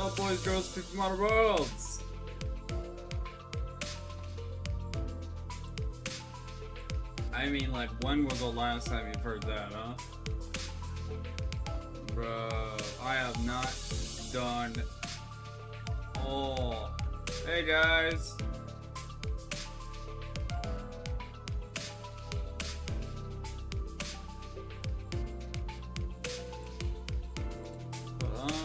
Oh, boys, girls, people from other worlds. I mean, like, when was the last time you've heard that, huh? Bro, I have not done... Oh. Hey, guys. Hold on.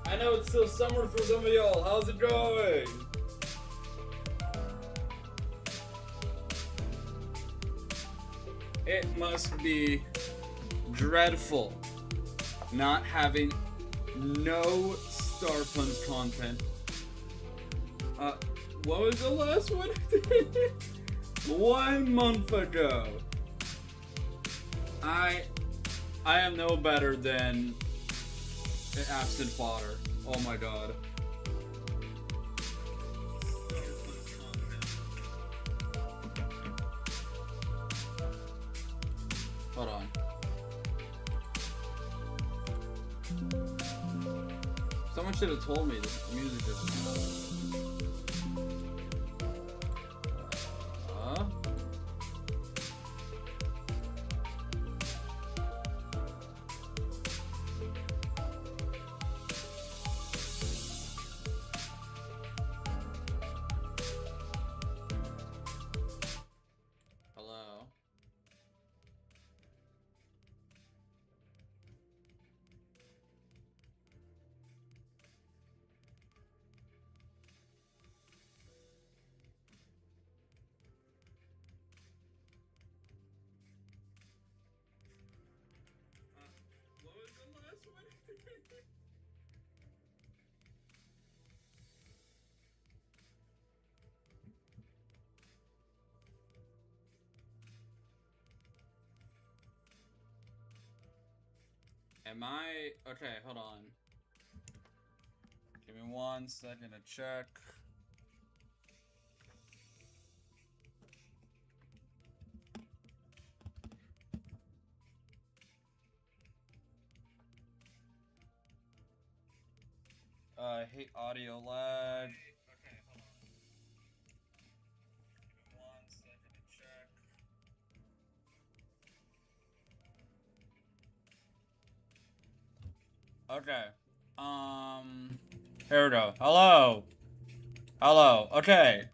I know it's still summer for some of y'all. How's it going? It must be dreadful not having no Star-Punz content. What was the last one? 1 month ago. I am no better than absent fodder. Oh my god. Hold on. Someone should have told me this music is Am I... Okay, hold on. Give me 1 second to check. I hate audio lag. Okay, hold on. Give me 1 second to check. Okay. Here we go. Hello. Hello. Okay.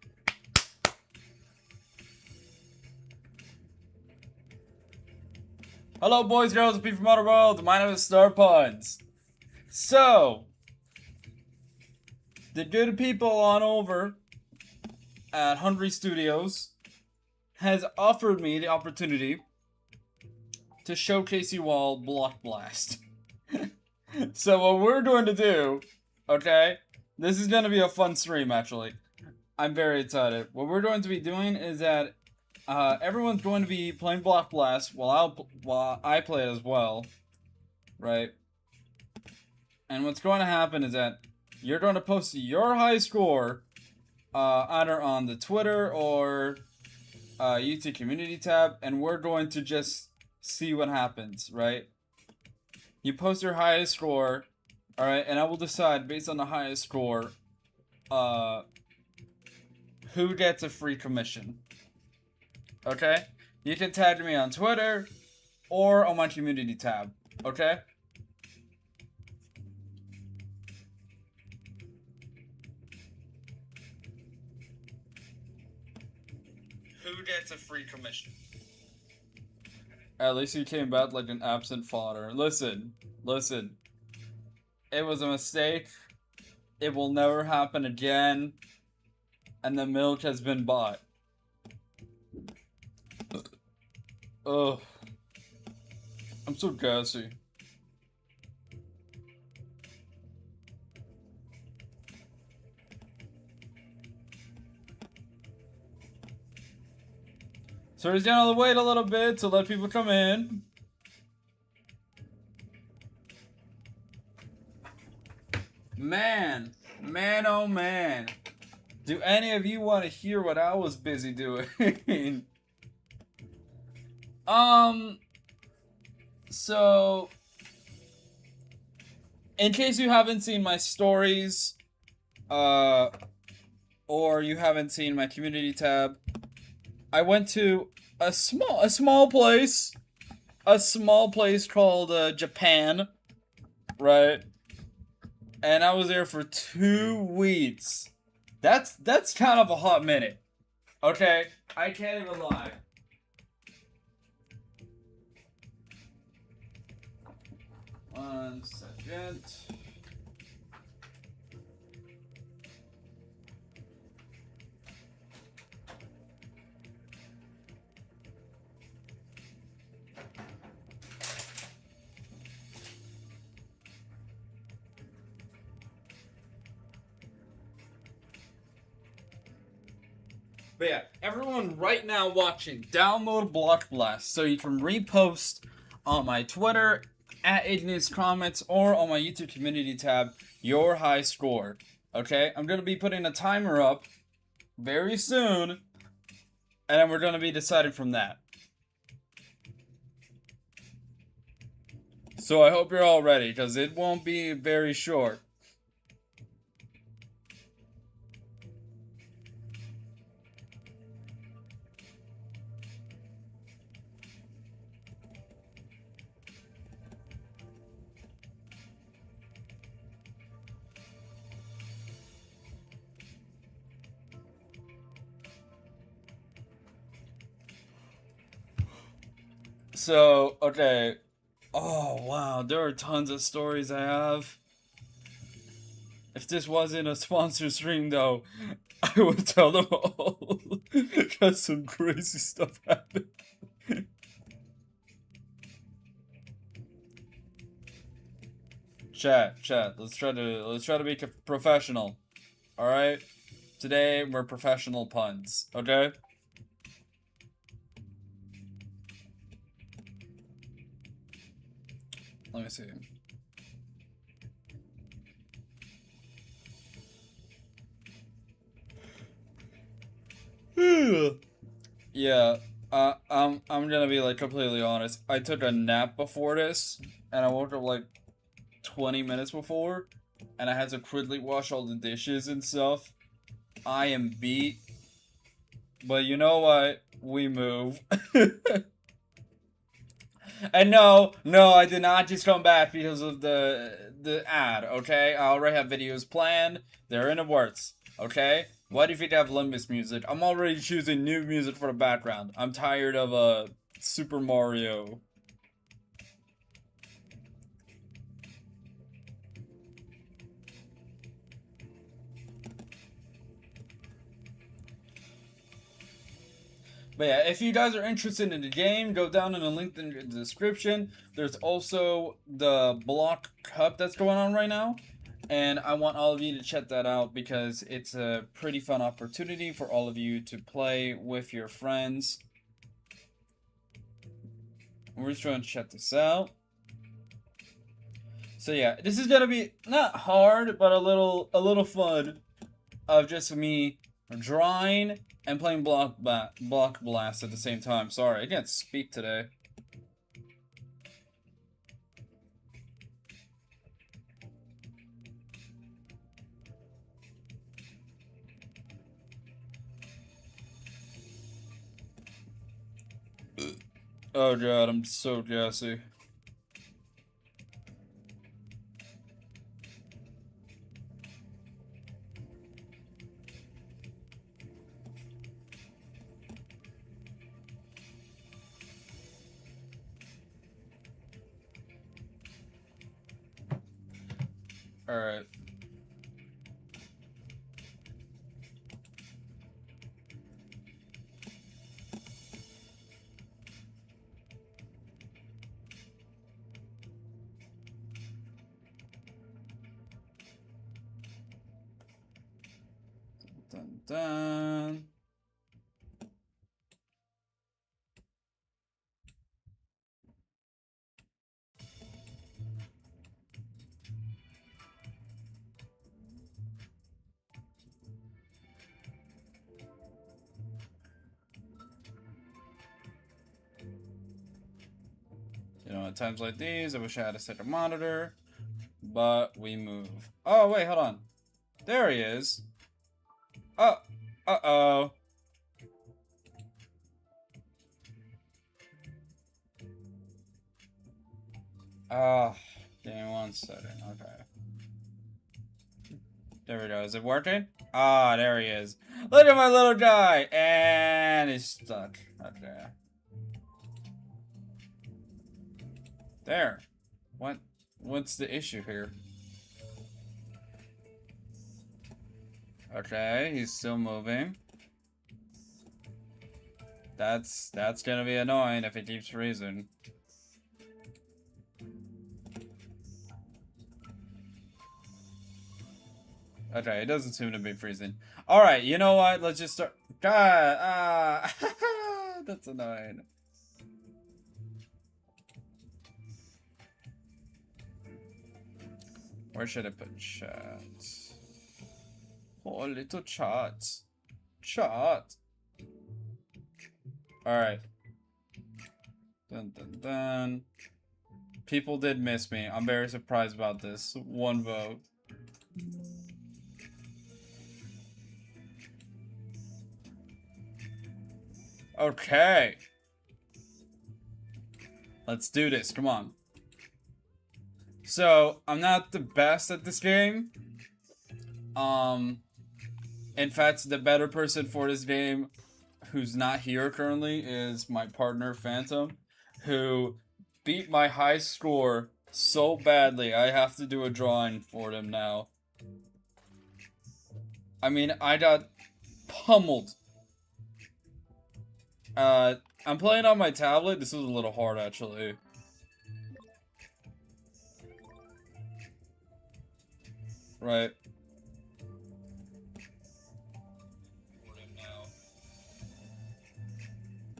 Hello, boys, girls, and people from other world. My name is Star-Punz. So, the good people on over at Hungry Studios has offered me the opportunity to showcase you all BlockBlast. So what we're going to do, okay, this is going to be a fun stream, actually. I'm very excited. What we're going to be doing is that everyone's going to be playing BlockBlast while I play it as well, right? And what's going to happen is that you're going to post your high score either on the Twitter or YouTube community tab, and we're going to just see what happens, right? You post your highest score, alright, and I will decide based on the highest score who gets a free commission. Okay? You can tag me on Twitter or on my community tab, okay? Who gets a free commission? Okay. At least you came back like an absent father. Listen, listen. It was a mistake. It will never happen again. And the milk has been bought. Ugh. I'm so gassy. So he's gonna wait a little bit to let people come in. Man, oh man. Do any of you want to hear what I was busy doing? So, in case you haven't seen my stories, or you haven't seen my community tab, I went to a small place called Japan, right? And I was there for 2 weeks. That's kind of a hot minute. Okay, I can't even lie. One second. But yeah, everyone right now watching, download BlockBlast so you can repost on my Twitter at ARTCOMMUNITY or on my YouTube community tab your high score. Okay, I'm gonna be putting a timer up very soon, and then we're gonna be deciding from that. So I hope you're all ready, because it won't be very short. So, okay. Oh, wow. There are tons of stories I have. If this wasn't a sponsor stream, though, I would tell them all. Because some crazy stuff happened. Chat. Let's try to be professional. All right. Today we're professional puns. Okay. Let me see. Yeah, I'm gonna be like completely honest. I took a nap before this, and I woke up like 20 minutes before, and I had to quickly wash all the dishes and stuff. I am beat, but you know what? We move. And no, I did not just come back because of the ad. Okay, I already have videos planned. They're in the works. Okay. What if you have Limbus music? I'm already choosing new music for the background. I'm tired of Super Mario. But yeah, if you guys are interested in the game, go down in the link in the description. There's also the Block Cup that's going on right now. And I want all of you to check that out because it's a pretty fun opportunity for all of you to play with your friends. We're just trying to check this out. So yeah, this is gonna be not hard, but a little fun of just me drawing and playing BlockBlast at the same time. Sorry, I can't speak today. Oh god, I'm so gassy. Alright. Dun dun. You know, at times like these, I wish I had a second monitor, but we move. Oh, wait, hold on. There he is. Oh, uh-oh. Oh, give me 1 second. Okay. There we go. Is it working? Ah, there he is. Look at my little guy! And he's stuck. Okay. There. What's the issue here? Okay, he's still moving. That's gonna be annoying if it keeps freezing. Okay, it doesn't seem to be freezing. Alright, you know what? Let's just start. God, that's annoying. Where should I put chat? Oh, little chat. Chat. Alright. Dun dun dun. People did miss me. I'm very surprised about this. 1 vote. Okay. Let's do this. Come on. So, I'm not the best at this game. In fact, the better person for this game, who's not here currently, is my partner, Phantom, who beat my high score so badly, I have to do a drawing for them now. I mean, I got pummeled. I'm playing on my tablet. This is a little hard, actually. Right.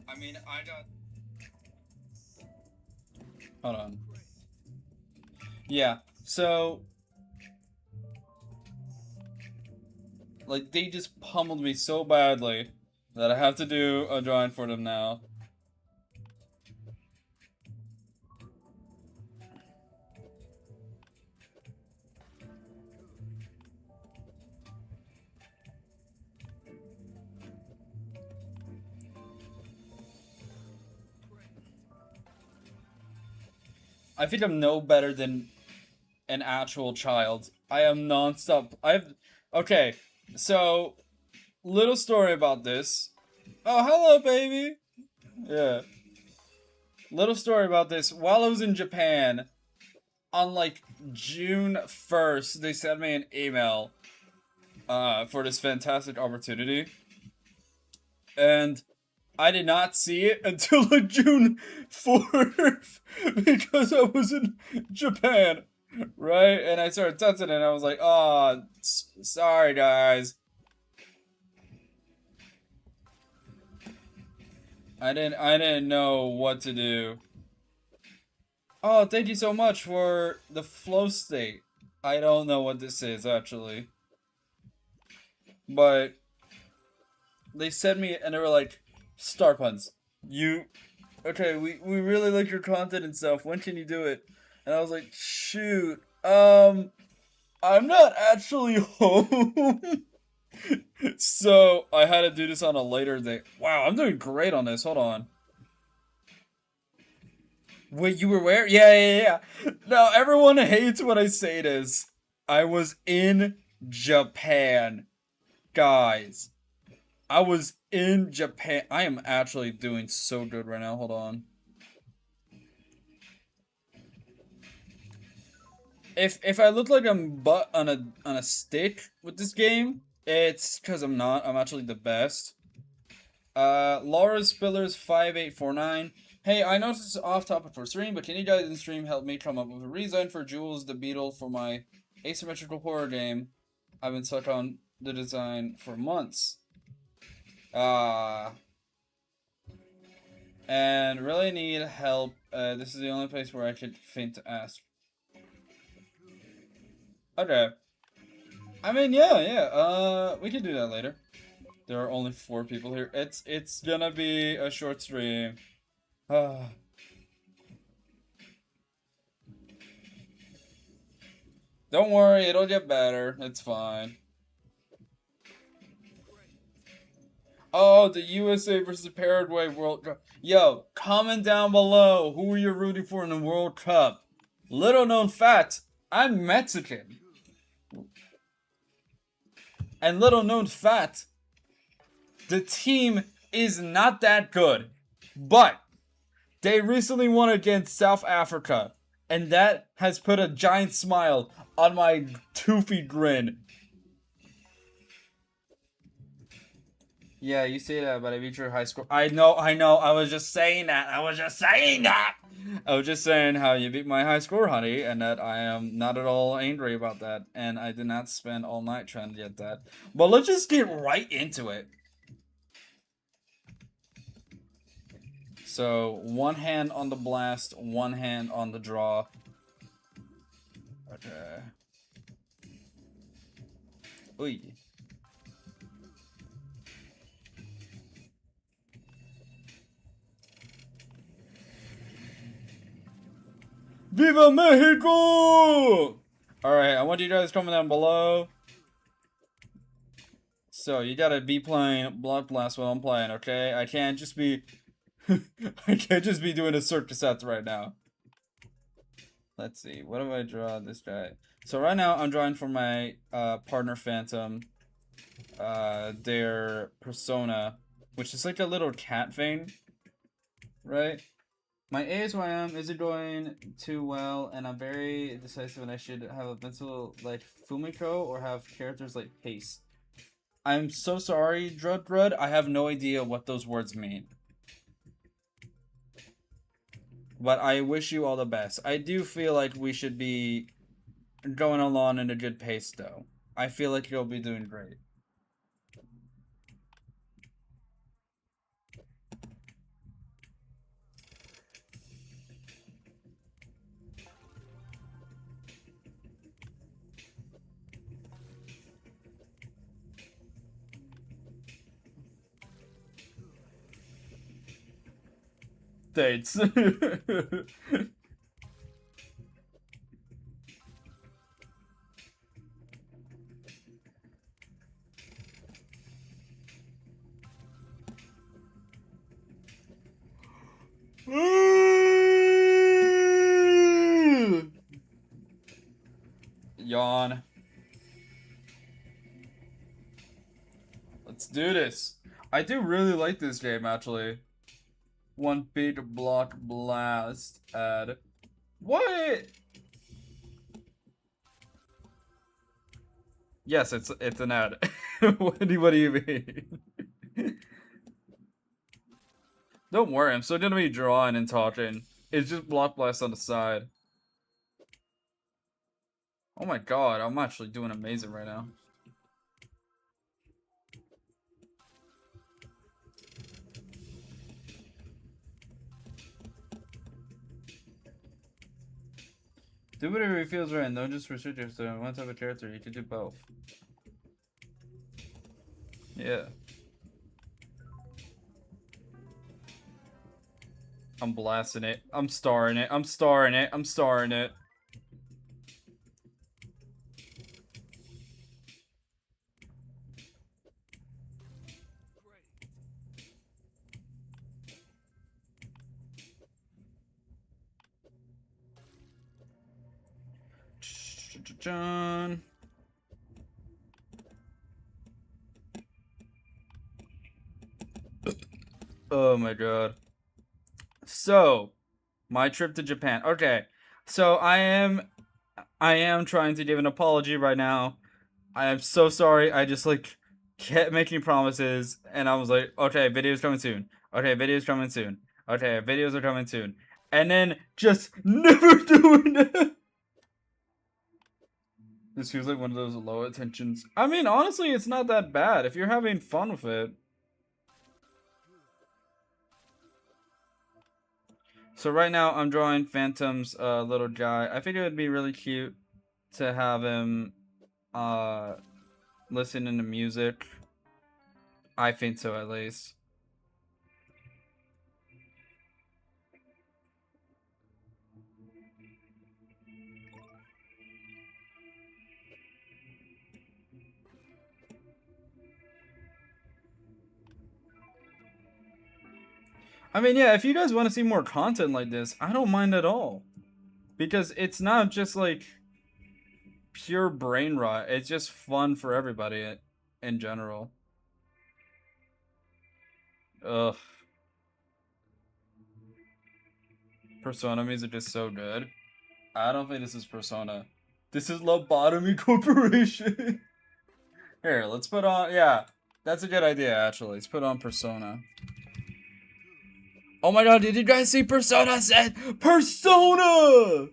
I mean, I got... Hold on. Yeah, so... Like, they just pummeled me so badly that I have to do a drawing for them now. I think I'm no better than an actual child. I am non-stop. Okay, so little story about this. Oh, hello, baby. Yeah. Little story about this. While I was in Japan, on like June 1st, they sent me an email for this fantastic opportunity. And I did not see it until like June 4th because I was in Japan, right? And I started testing it and I was like, oh, sorry guys. I didn't know what to do. Oh, thank you so much for the flow state. I don't know what this is actually. But they sent me and they were like, Star-Punz, okay, we really like your content and stuff. When can you do it? And I was like, shoot, I'm not actually home. So I had to do this on a later day. Wow, I'm doing great on this. Hold on. Wait, you were where? Yeah. No, everyone hates when I say this. I was in Japan. Guys. I was in Japan. I am actually doing so good right now. Hold on. If I look like I'm butt on a stick with this game, it's because I'm not. I'm actually the best. Laura Spillers 5849. Hey, I know this is off topic for stream, but can you guys in stream help me come up with a reason for Jules the Beetle for my asymmetrical horror game? I've been stuck on the design for months. And really need help. This is the only place where I could think to ask. Okay. I mean, yeah. We can do that later. There are only 4 people here. It's gonna be a short stream. Don't worry, it'll get better. It's fine. Oh, the USA versus Paraguay World Cup. Yo, comment down below who you're rooting for in the World Cup. Little known fact, I'm Mexican. And little known fact, the team is not that good. But they recently won against South Africa. And that has put a giant smile on my toothy grin. Yeah, you say that, but I beat your high score. I know. I was just saying that. I was just saying how you beat my high score, honey, and that I am not at all angry about that. And I did not spend all night trying to get that. But let's just get right into it. So, one hand on the blast, one hand on the draw. Okay. Oy. Viva Mexico! Alright, I want you guys coming down below. So, you gotta be playing BlockBlast while I'm playing, okay? I can't just be... I can't just be doing a circus act right now. Let's see, what do I draw this guy? So right now, I'm drawing for my partner Phantom, their persona, which is like a little cat thing, right? My ASYM isn't going too well, and I'm very decisive and I should have a pencil like Fumiko or have characters like Pace. I'm so sorry, Drud. I have no idea what those words mean. But I wish you all the best. I do feel like we should be going along in a good pace, though. I feel like you'll be doing great. Thanks. Yawn. Let's do this. I do really like this game, actually. One big block blast ad. What? Yes, it's an ad. What do you mean? Don't worry, I'm still gonna be drawing and talking. It's just BlockBlast on the side. Oh my god, I'm actually doing amazing right now. Do whatever it feels right, and don't just restrict yourself to one type of character. You can do both. Yeah. I'm blasting it. I'm starring it. I'm starring it. I'm starring it. John. Oh my god. So, my trip to Japan. Okay. So, I am I am trying to give an apology right now. I am so sorry. I just like kept making promises, and I was like, okay, videos coming soon. Okay, videos coming soon. Okay, videos are coming soon, and then just never doing it. This feels like one of those low attentions. I mean, honestly, it's not that bad if you're having fun with it. So right now, I'm drawing Phantom's little guy. I think it would be really cute to have him listening to music. I think so, at least. I mean, yeah, if you guys want to see more content like this, I don't mind at all. Because it's not just like pure brain rot, it's just fun for everybody in general. Ugh. Persona music is so good. I don't think this is Persona. This is Lobotomy Corporation. Here, let's put on. Yeah, that's a good idea, actually. Let's put on Persona. Oh my god, did you guys see Persona set? Persona!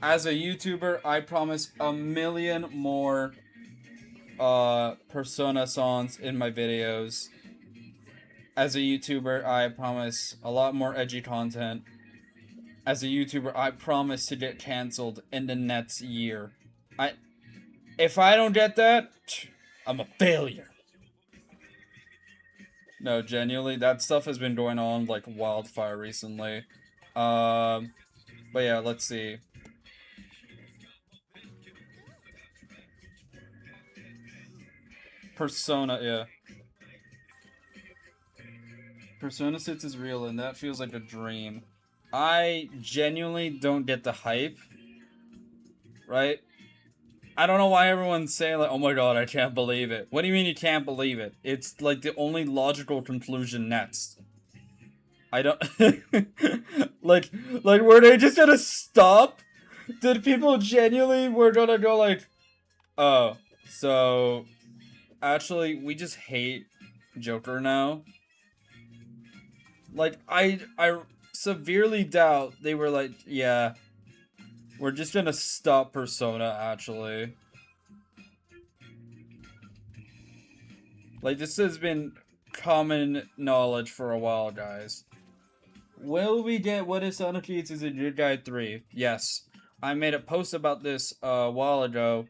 As a YouTuber, I promise a million more Persona songs in my videos. As a YouTuber, I promise a lot more edgy content. As a YouTuber, I promise to get canceled in the next year. If I don't get that, I'm a failure. No, genuinely, that stuff has been going on like wildfire recently. But yeah, let's see. Persona, yeah. Persona 6 is real, and that feels like a dream. I genuinely don't get the hype, right? I don't know why everyone's saying like, oh my god, I can't believe it. What do you mean you can't believe it? It's like the only logical conclusion next. I don't like were they just gonna stop? Did people genuinely were gonna go like, oh, so actually we just hate Joker now? Like I severely doubt they were like, yeah, we're just gonna stop Persona actually. Like this has been common knowledge for a while, guys. Will we get What If Sonic Youth is a Good Guy 3? Yes. I made a post about this a while ago.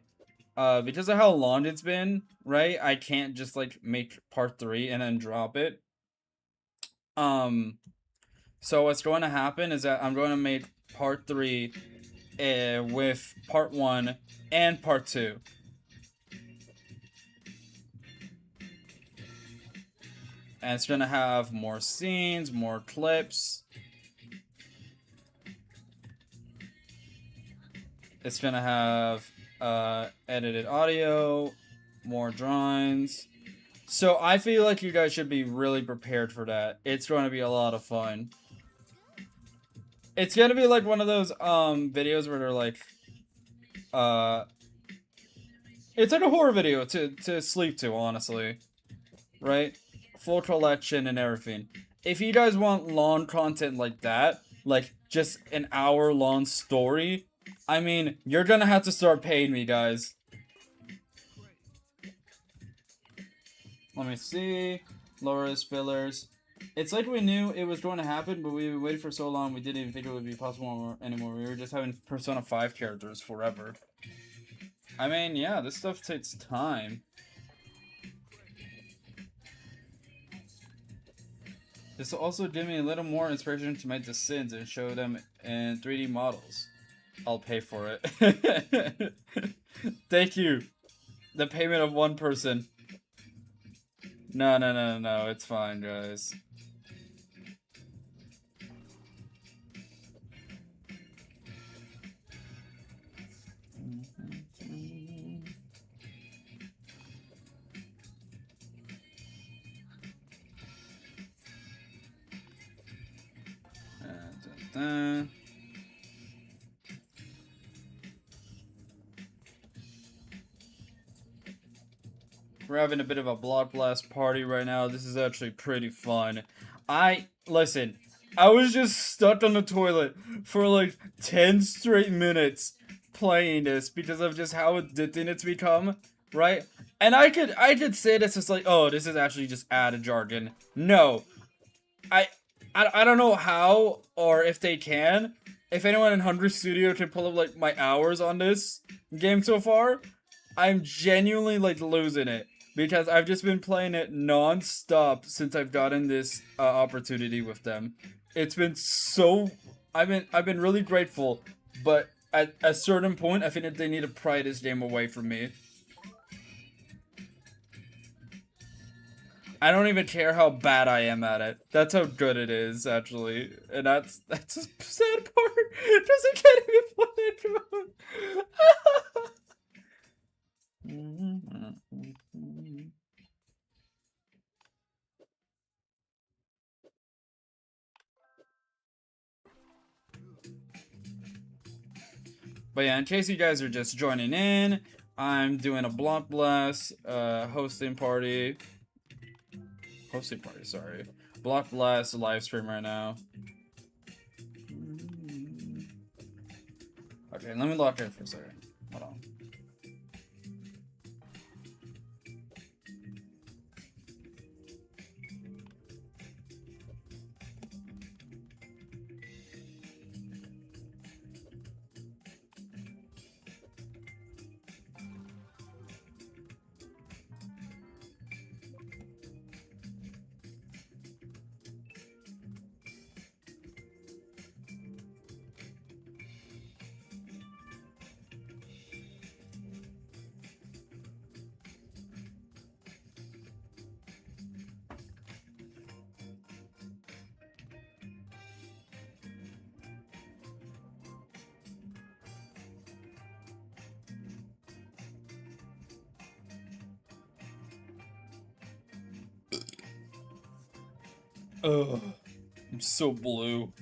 Because of how long it's been, right? I can't just like make part 3 and then drop it. So what's going to happen is that I'm going to make part 3 with part 1 and part 2. And it's going to have more scenes, more clips. It's going to have edited audio, more drawings. So I feel like you guys should be really prepared for that. It's going to be a lot of fun. It's going to be like one of those videos where they're like it's like a horror video to sleep to, honestly. Right? Full collection and everything. If you guys want long content like that, like just an hour-long story, I mean, you're gonna have to start paying me, guys. Let me see. Laura's fillers. It's like we knew it was going to happen, but we waited for so long we didn't even think it would be possible anymore. We were just having Persona 5 characters forever. I mean, yeah, this stuff takes time. This will also give me a little more inspiration to make the sins and show them in 3D models. I'll pay for it. Thank you. The payment of one person. No, it's fine, guys. We're having a bit of a BlockBlast party right now. This is actually pretty fun. Listen, I was just stuck on the toilet for like 10 straight minutes playing this because of just how addicting it's become, right? And I could say this as like, oh, this is actually just added jargon. No. I don't know how or if they can. If anyone in Hungry Studio can pull up like my hours on this game so far, I'm genuinely like losing it because I've just been playing it non-stop since I've gotten this opportunity with them. It's been so I've been really grateful, but at a certain point I think that they need to pry this game away from me. I don't even care how bad I am at it. That's how good it is, actually. And that's the sad part. Because I can't even play it. But yeah, in case you guys are just joining in, I'm doing a BlockBlast hosting party, sorry. BlockBlast live stream right now. Okay, let me lock in for a second. Hold on. Ugh, I'm so blue.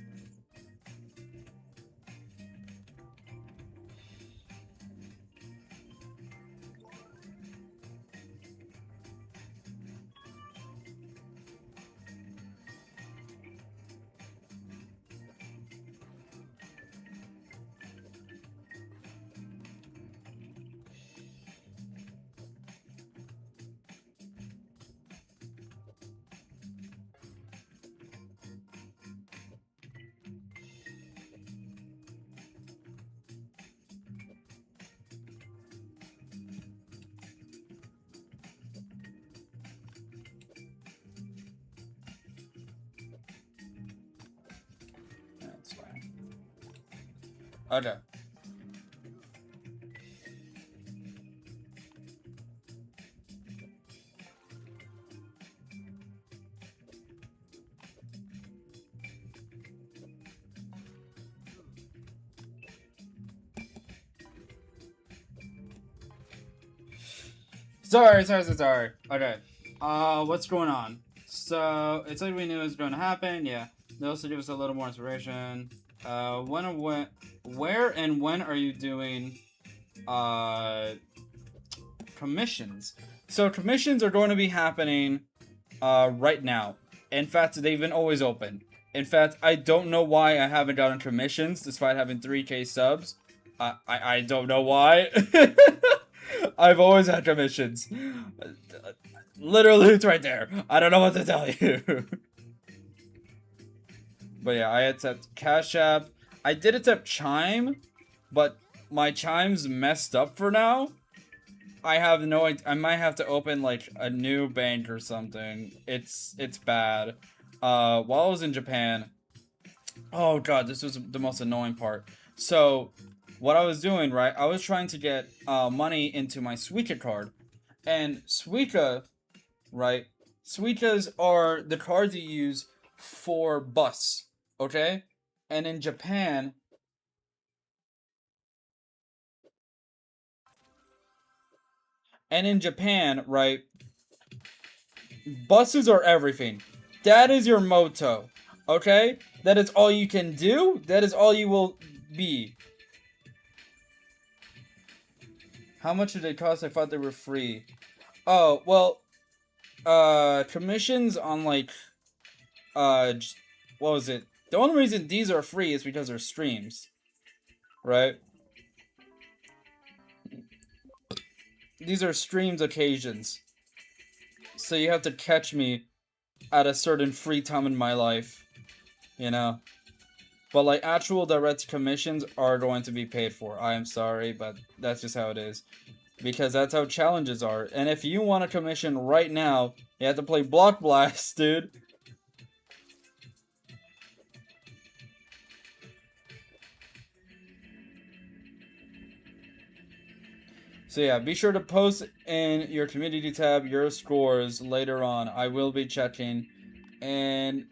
That's fine. Okay. Sorry. Okay. What's going on? So, it's like we knew it was going to happen, yeah. They also give us a little more inspiration. Where and when are you doing, commissions? So, commissions are going to be happening, right now. In fact, they've been always open. In fact, I don't know why I haven't gotten commissions despite having 3K subs. I don't know why. I've always had commissions. Literally, it's right there. I don't know what to tell you. But yeah, I accept Cash App. I did accept Chime, but my Chime's messed up for now. I have no idea. I might have to open like a new bank or something. It's bad. While I was in Japan, oh god, this was the most annoying part. So, what I was doing, right? I was trying to get money into my Suica card, and Suica, right? Suicas are the cards you use for bus, okay? And in Japan, right? Buses are everything. That is your motto, okay? That is all you can do? That is all you will be. How much did they cost? I thought they were free. Oh, well, commissions on, like, what was it? The only reason these are free is because they're streams. Right? These are streams occasions. So you have to catch me at a certain free time in my life. You know? But, like, actual direct commissions are going to be paid for. I am sorry, but that's just how it is. Because that's how challenges are. And if you want a commission right now, you have to play BlockBlast, dude. So yeah, be sure to post in your community tab your scores later on. I will be checking. And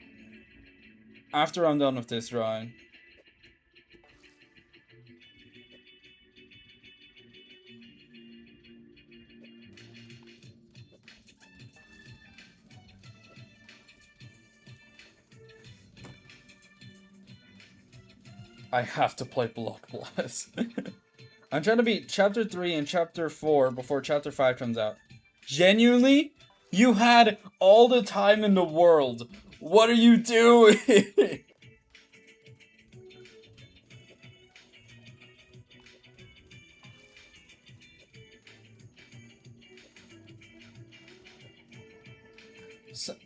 after I'm done with this drawing. I have to play BlockBlast. I'm trying to beat Chapter 3 and Chapter 4 before Chapter 5 comes out. Genuinely? You had all the time in the world. What are you doing?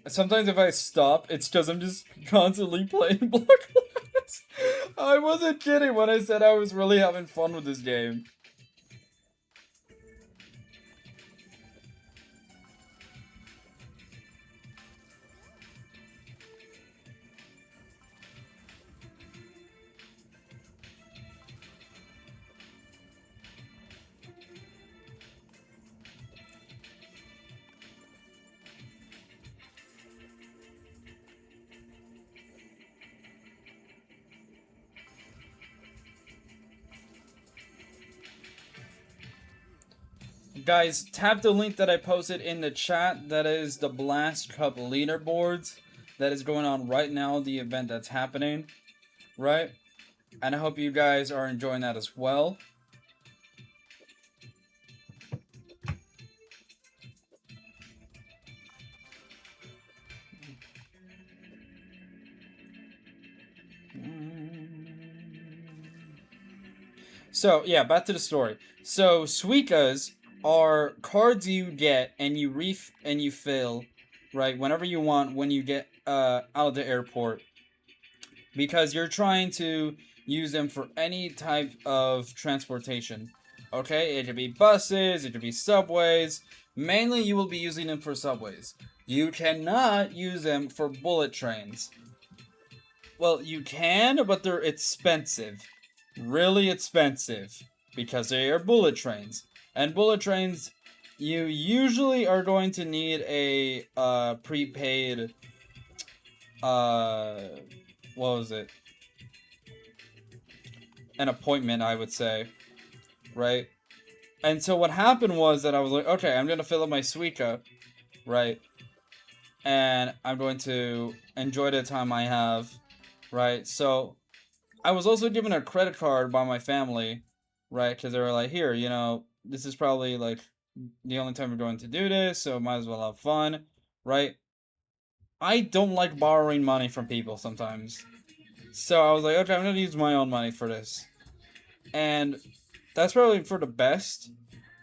Sometimes if I stop, it's because I'm just constantly playing BlockBlast. I wasn't kidding when I said I was really having fun with this game. Guys, tap the link that I posted in the chat. That is the Blast Cup leaderboards that is going on right now, the event that's happening, right? And I hope you guys are enjoying that as well. So, yeah, back to the story. So, Suikas are cards you get and you fill, right, whenever you want when you get out of the airport. Because you're trying to use them for any type of transportation. Okay? It could be buses, it could be subways. Mainly, you will be using them for subways. You cannot use them for bullet trains. Well, you can, but they're expensive. Really expensive. Because they are bullet trains. And bullet trains, you usually are going to need a prepaid, what was it? An appointment, I would say. Right? And so what happened was that I was like, okay, I'm going to fill up my Suica, right? And I'm going to enjoy the time I have, right? So I was also given a credit card by my family, right? Because they were like, here, you know, this is probably like the only time we're going to do this, so might as well have fun, right? I don't like borrowing money from people sometimes. So I was like, okay, I'm going to use my own money for this. And that's probably for the best,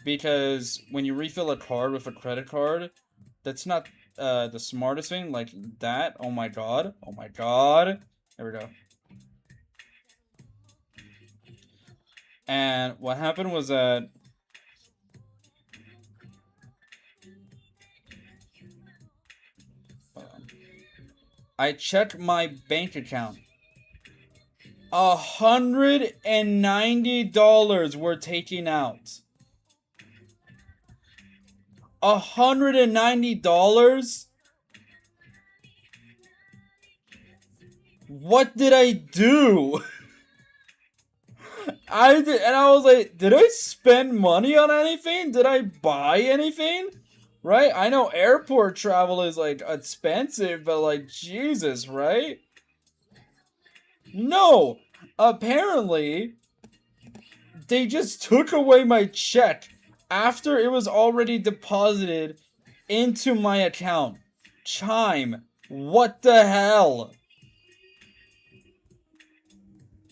because when you refill a card with a credit card, that's not the smartest thing. Like that, oh my god, oh my god. There we go. And what happened was that I checked my bank account. $190 were taken out. $190? What did I do? I was like, did I spend money on anything? Did I buy anything? Right? I know airport travel is like expensive, but like Jesus, right? No! Apparently, they just took away my check after it was already deposited into my account. Chime. What the hell?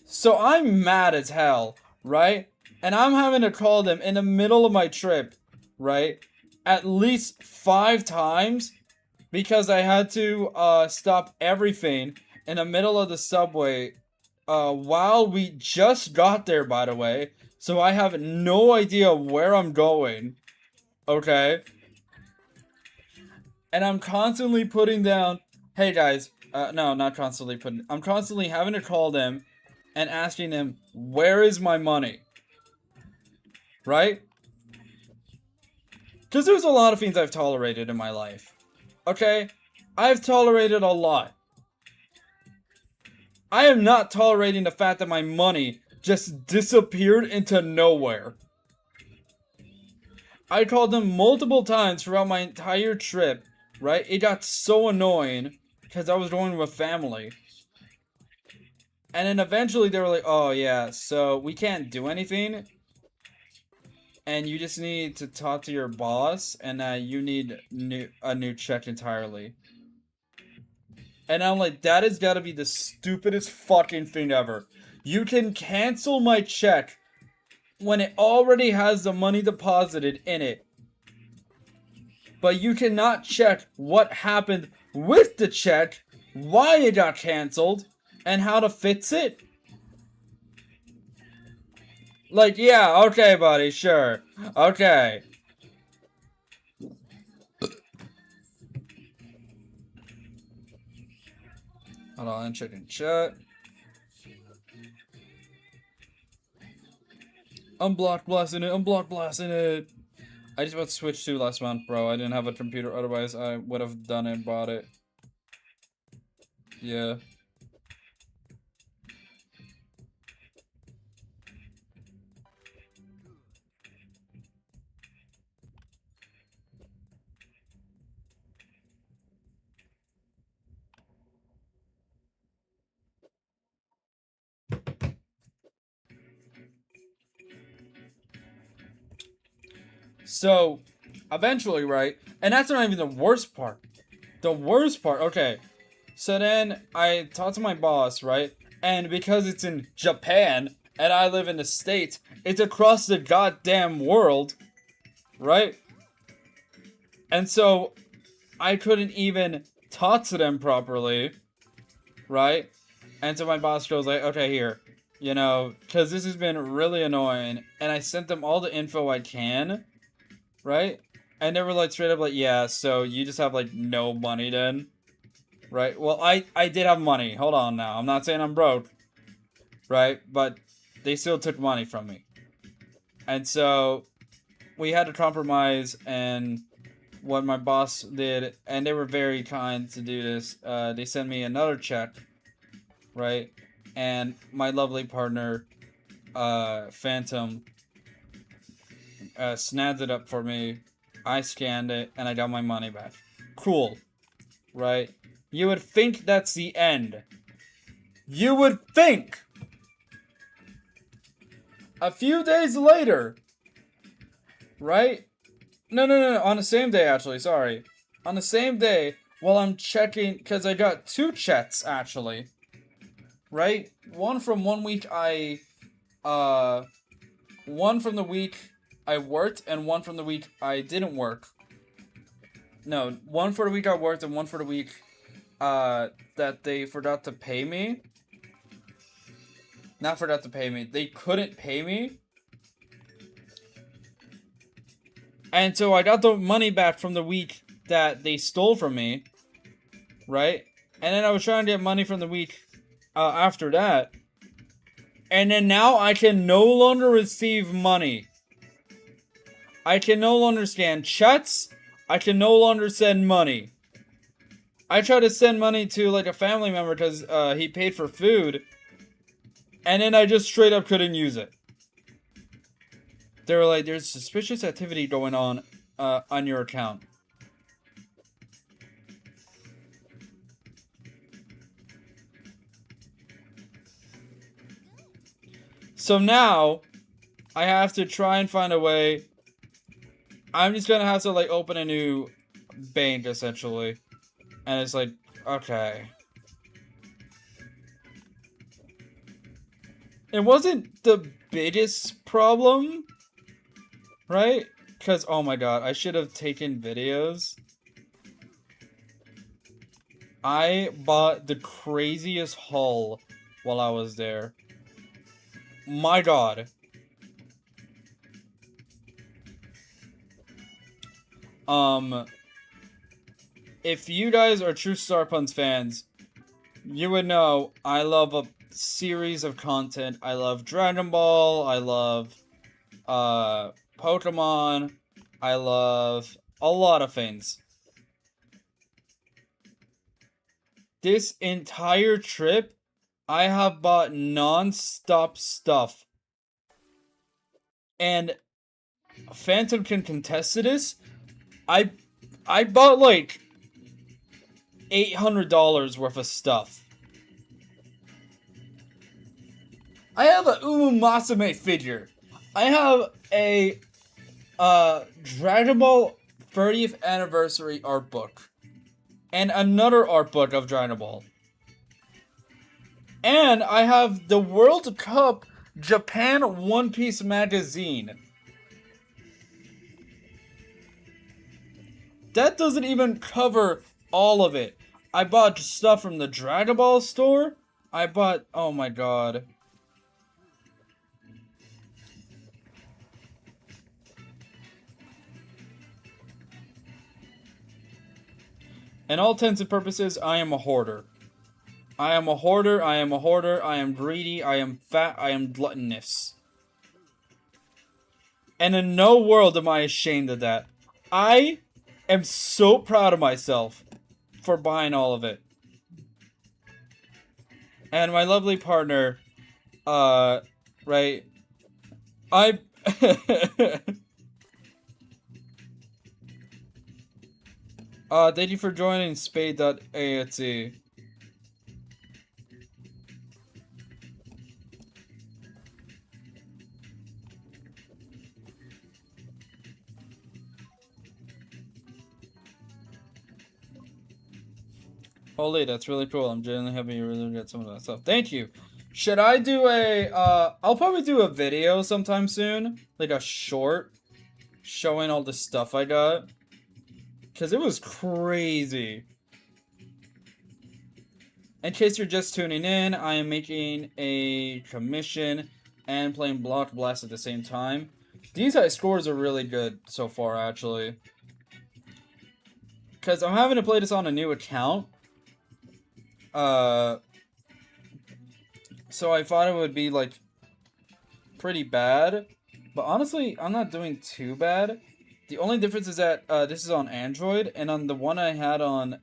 So I'm mad as hell, right? And I'm having to call them in the middle of my trip, right? At least 5 times because I had to stop everything in the middle of the subway while we just got there, by the way. So I have no idea where I'm going. Okay? And I'm constantly putting down, hey guys, no, not constantly putting, I'm constantly having to call them and asking them, where is my money? Right? Because there's a lot of things I've tolerated in my life. Okay? I've tolerated a lot. I am not tolerating the fact that my money just disappeared into nowhere. I called them multiple times throughout my entire trip, right? It got so annoying because I was going with family. And then eventually they were like, oh yeah, so we can't do anything. And you just need to talk to your boss and you need a new check entirely. And I'm like, that has got to be the stupidest fucking thing ever. You can cancel my check when it already has the money deposited in it. But you cannot check what happened with the check, why it got canceled, and how to fix it. Like, yeah, okay, buddy, sure. Okay. Hold on, checking chat. I'm BlockBlasting it, I'm BlockBlasting it. I just bought Switch 2 last month, bro. I didn't have a computer, otherwise I would have done it and bought it. Yeah. So, eventually, right? And that's not even the worst part. The worst part, okay. So then I talked to my boss, right? And because it's in Japan and I live in the States, it's across the goddamn world, right? And so I couldn't even talk to them properly, right? And so my boss goes like, okay, here, you know, because this has been really annoying. And I sent them all the info I can, right? And they were like straight up like, yeah, so you just have like no money then, right? Well, I did have money. Hold on now. I'm not saying I'm broke, right? But they still took money from me. And so we had to compromise, and what my boss did, and they were very kind to do this, they sent me another check, right? And my lovely partner, Phantom, snagged it up for me. I scanned it, and I got my money back. Cool, right? You would think that's the end. You would think! A few days later, right? No, on the same day, actually, sorry. On the same day, while I'm checking, because I got 2 checks, actually. Right? One from one week one from the week I worked, and one from the week I didn't work. No, one for the week I worked, and one for the week, that they forgot to pay me. Not forgot to pay me. They couldn't pay me. And so I got the money back from the week that they stole from me. Right? And then I was trying to get money from the week after that. And then now I can no longer receive money. I can no longer scan checks. I can no longer send money. I tried to send money to like a family member because he paid for food. And then I just straight up couldn't use it. They were like, there's suspicious activity going on your account. So now, I have to try and find a way. I'm just gonna have to, like, open a new bank, essentially. And it's like, okay. It wasn't the biggest problem, right? Because, oh my god, I should have taken videos. I bought the craziest haul while I was there. My god. If you guys are true Star-Punz fans, you would know I love a series of content. I love Dragon Ball, I love, Pokemon, I love a lot of things. This entire trip, I have bought non-stop stuff. And Phantom can contest to this. I bought like $800 worth of stuff. I have a Umasume figure. I have a Dragon Ball 30th anniversary art book. And another art book of Dragon Ball. And I have the World Cup Japan One Piece magazine. That doesn't even cover all of it. I bought stuff from the Dragon Ball store. I bought, oh my god. In all intents and purposes, I am a hoarder. I am a hoarder, I am a hoarder, I am greedy, I am fat, I am gluttonous. And in no world am I ashamed of that. I am so proud of myself for buying all of it. And my lovely partner, right, thank you for joining Spade.AXE. Holy, that's really cool. I'm genuinely happy you really get some of that stuff. Thank you. Should I do a, I'll probably do a video sometime soon. Like a short. Showing all the stuff I got. Because it was crazy. In case you're just tuning in, I am making a commission and playing BlockBlast at the same time. These high scores are really good so far, actually. Because I'm having to play this on a new account. So I thought it would be, like, pretty bad. But honestly, I'm not doing too bad. The only difference is that this is on Android, and on the one I had on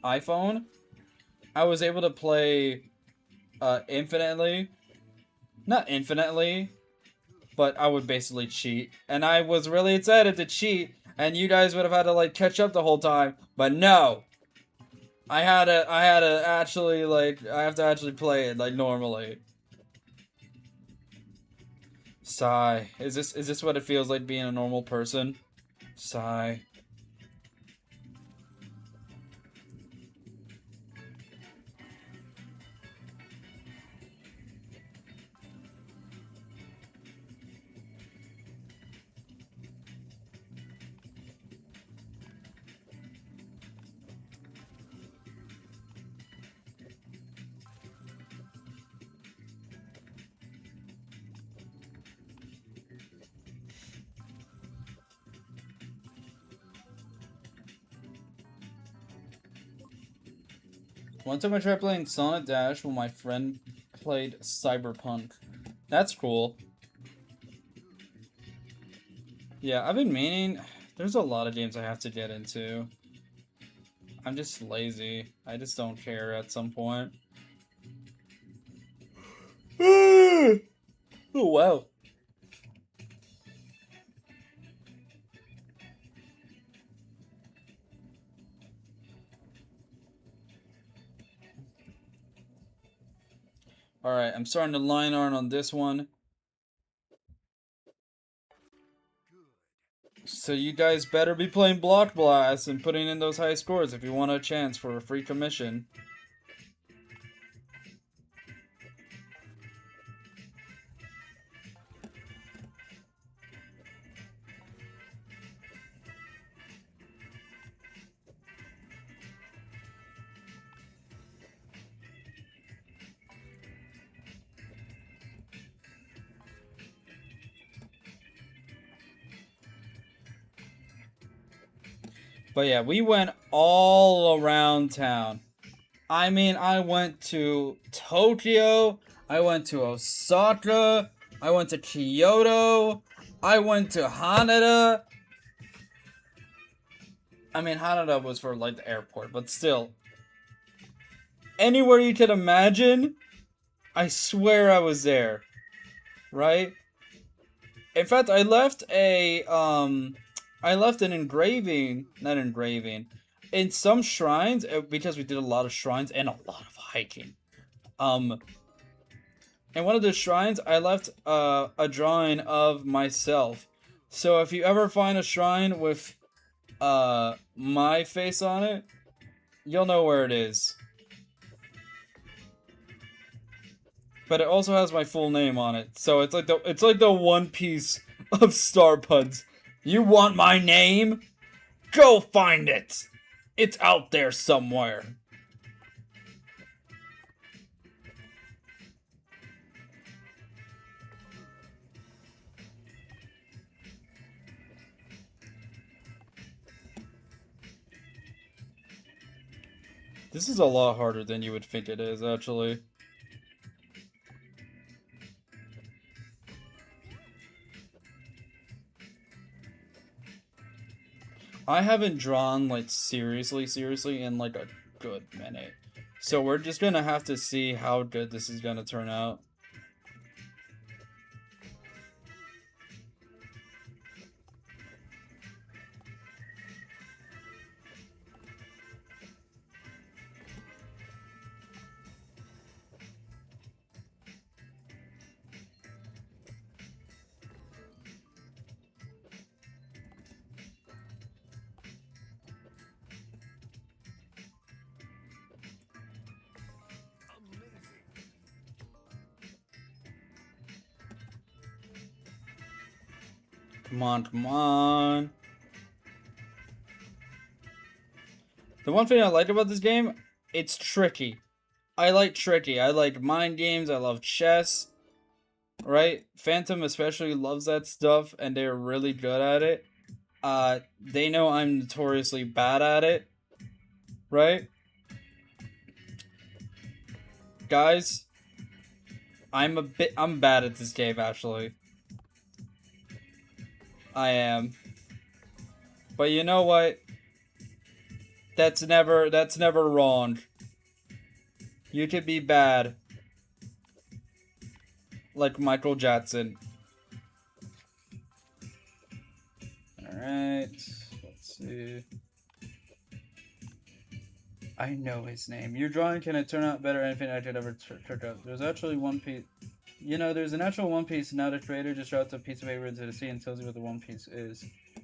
iPhone, I was able to play infinitely. Not infinitely, but I would basically cheat. And I was really excited to cheat, and you guys would have had to, like, catch up the whole time. But no! I had to actually, like, I have to actually play it, like, normally. Sigh. Is this what it feels like being a normal person? Sigh. One time I tried playing Sonic Dash when my friend played Cyberpunk. That's cool. Yeah, I've been meaning... There's a lot of games I have to get into. I'm just lazy. I just don't care at some point. Oh, wow. Alright, I'm starting to line art on this one. So you guys better be playing BlockBlast and putting in those high scores if you want a chance for a free commission. But yeah, we went all around town. I mean, I went to Tokyo, I went to Osaka, I went to Kyoto, I went to Haneda. I mean, Haneda was for, like, the airport, but still. Anywhere you could imagine, I swear I was there. Right? In fact, I left an engraving, not engraving, in some shrines, because we did a lot of shrines and a lot of hiking. In one of the shrines, I left a drawing of myself. So if you ever find a shrine with my face on it, you'll know where it is. But it also has my full name on it, so it's like the One Piece of Star-Punz. You want my name? Go find it! It's out there somewhere. This is a lot harder than you would think it is, actually. I haven't drawn, like, seriously in, like, a good minute. So we're just gonna have to see how good this is gonna turn out. Come on, come on. The one thing I like about this game, it's tricky. I like tricky. I like mind games. I love chess. Right? Phantom especially loves that stuff, and they're really good at it. They know I'm notoriously bad at it. Right? Guys, I'm bad at this game, actually. I am. But you know what? That's never wrong. You could be bad. Like Michael Jackson. Alright. Let's see. I know his name. Your drawing can turn out better than anything I could ever trick up. There's actually One Piece. You know, there's an actual One Piece. Now the creator just drops a piece of paper into the sea and tells you what the One Piece is.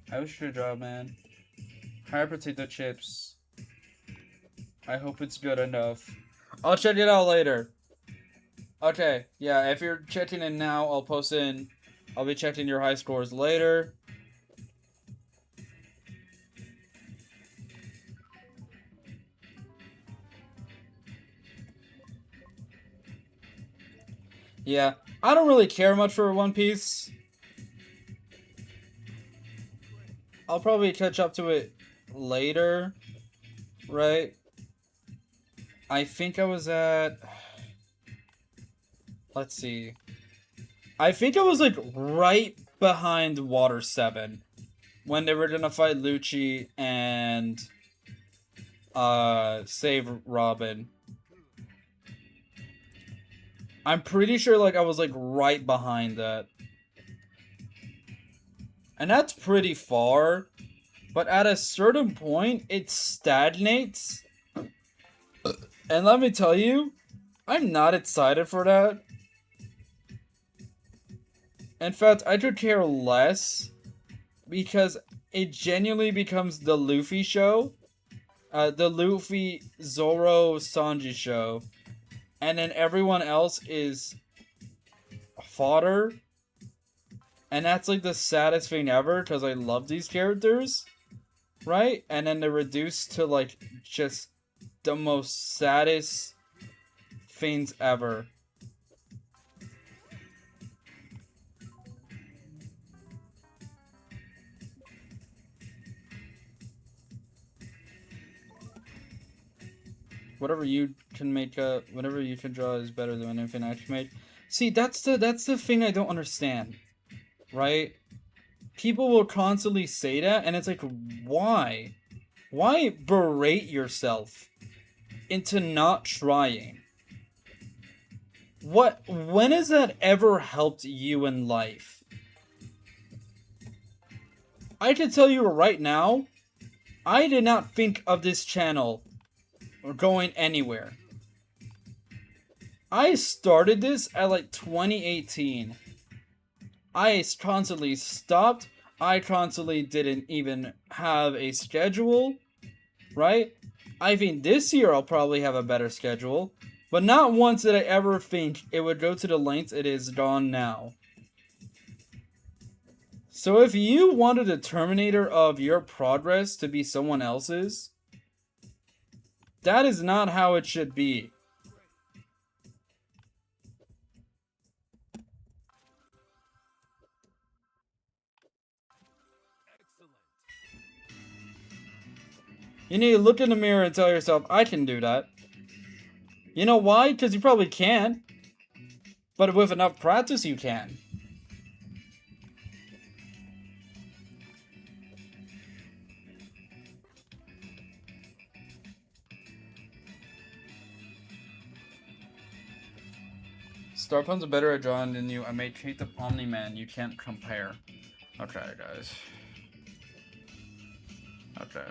I wish you could draw, man. Higher potato chips. I hope it's good enough. I'll check it out later. Okay, yeah, if you're checking in now, I'll post in. I'll be checking your high scores later. Yeah, I don't really care much for One Piece. I'll probably catch up to it later, right? I think I was at... Let's see. I think I was, like, right behind Water 7 when they were gonna fight Lucci and save Robin. I'm pretty sure, like, I was, like, right behind that. And that's pretty far. But at a certain point, it stagnates. And let me tell you, I'm not excited for that. In fact, I could care less because it genuinely becomes the Luffy show, the Luffy, Zoro, Sanji show, and then everyone else is fodder, and that's like the saddest thing ever because I love these characters, right? And then they're reduced to like just the most saddest things ever. Whatever you can make whatever you can draw is better than anything I can make. See, that's the thing I don't understand, right? People will constantly say that, and it's like, why? Why berate yourself into not trying? When has that ever helped you in life? I can tell you right now, I did not think of this channel going anywhere. I started this at like 2018. I constantly stopped. I constantly didn't even have a schedule, right? I think this year I'll probably have a better schedule, but not once did I ever think it would go to the lengths it is gone now. So if you wanted a terminator of your progress to be someone else's, that is not how it should be. You need to look in the mirror and tell yourself, I can do that. You know why? Because you probably can. But with enough practice, you can. Star-Punz are better at drawing than you. I may treat the Omni-Man. You can't compare. Okay, guys. Okay.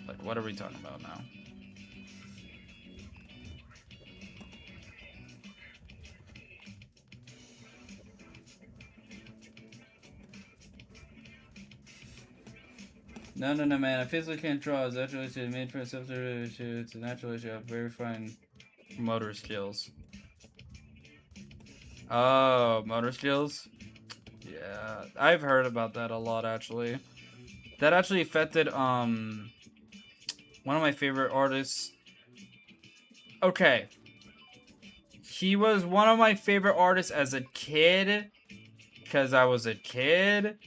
Like, what are we talking about now? No, man. I physically can't draw. It's actually a made for itself. It's a natural issue. I have very fine motor skills. Oh, motor skills? Yeah, I've heard about that a lot, actually. That actually affected, one of my favorite artists. Okay. He was one of my favorite artists as a kid, because I was a kid.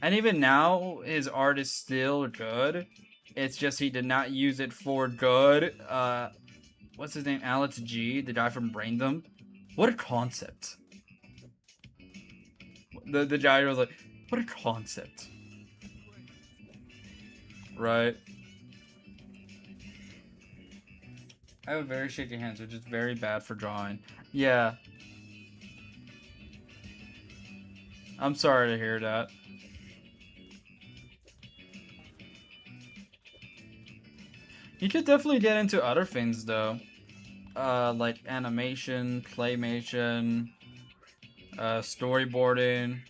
And even now, his art is still good. It's just he did not use it for good. What's his name? Alex G, the guy from Braindom. What a concept. The guy was like, what a concept. Right. I have very shaky hands, which is very bad for drawing. Yeah. I'm sorry to hear that. You could definitely get into other things, though. Like animation, claymation, storyboarding.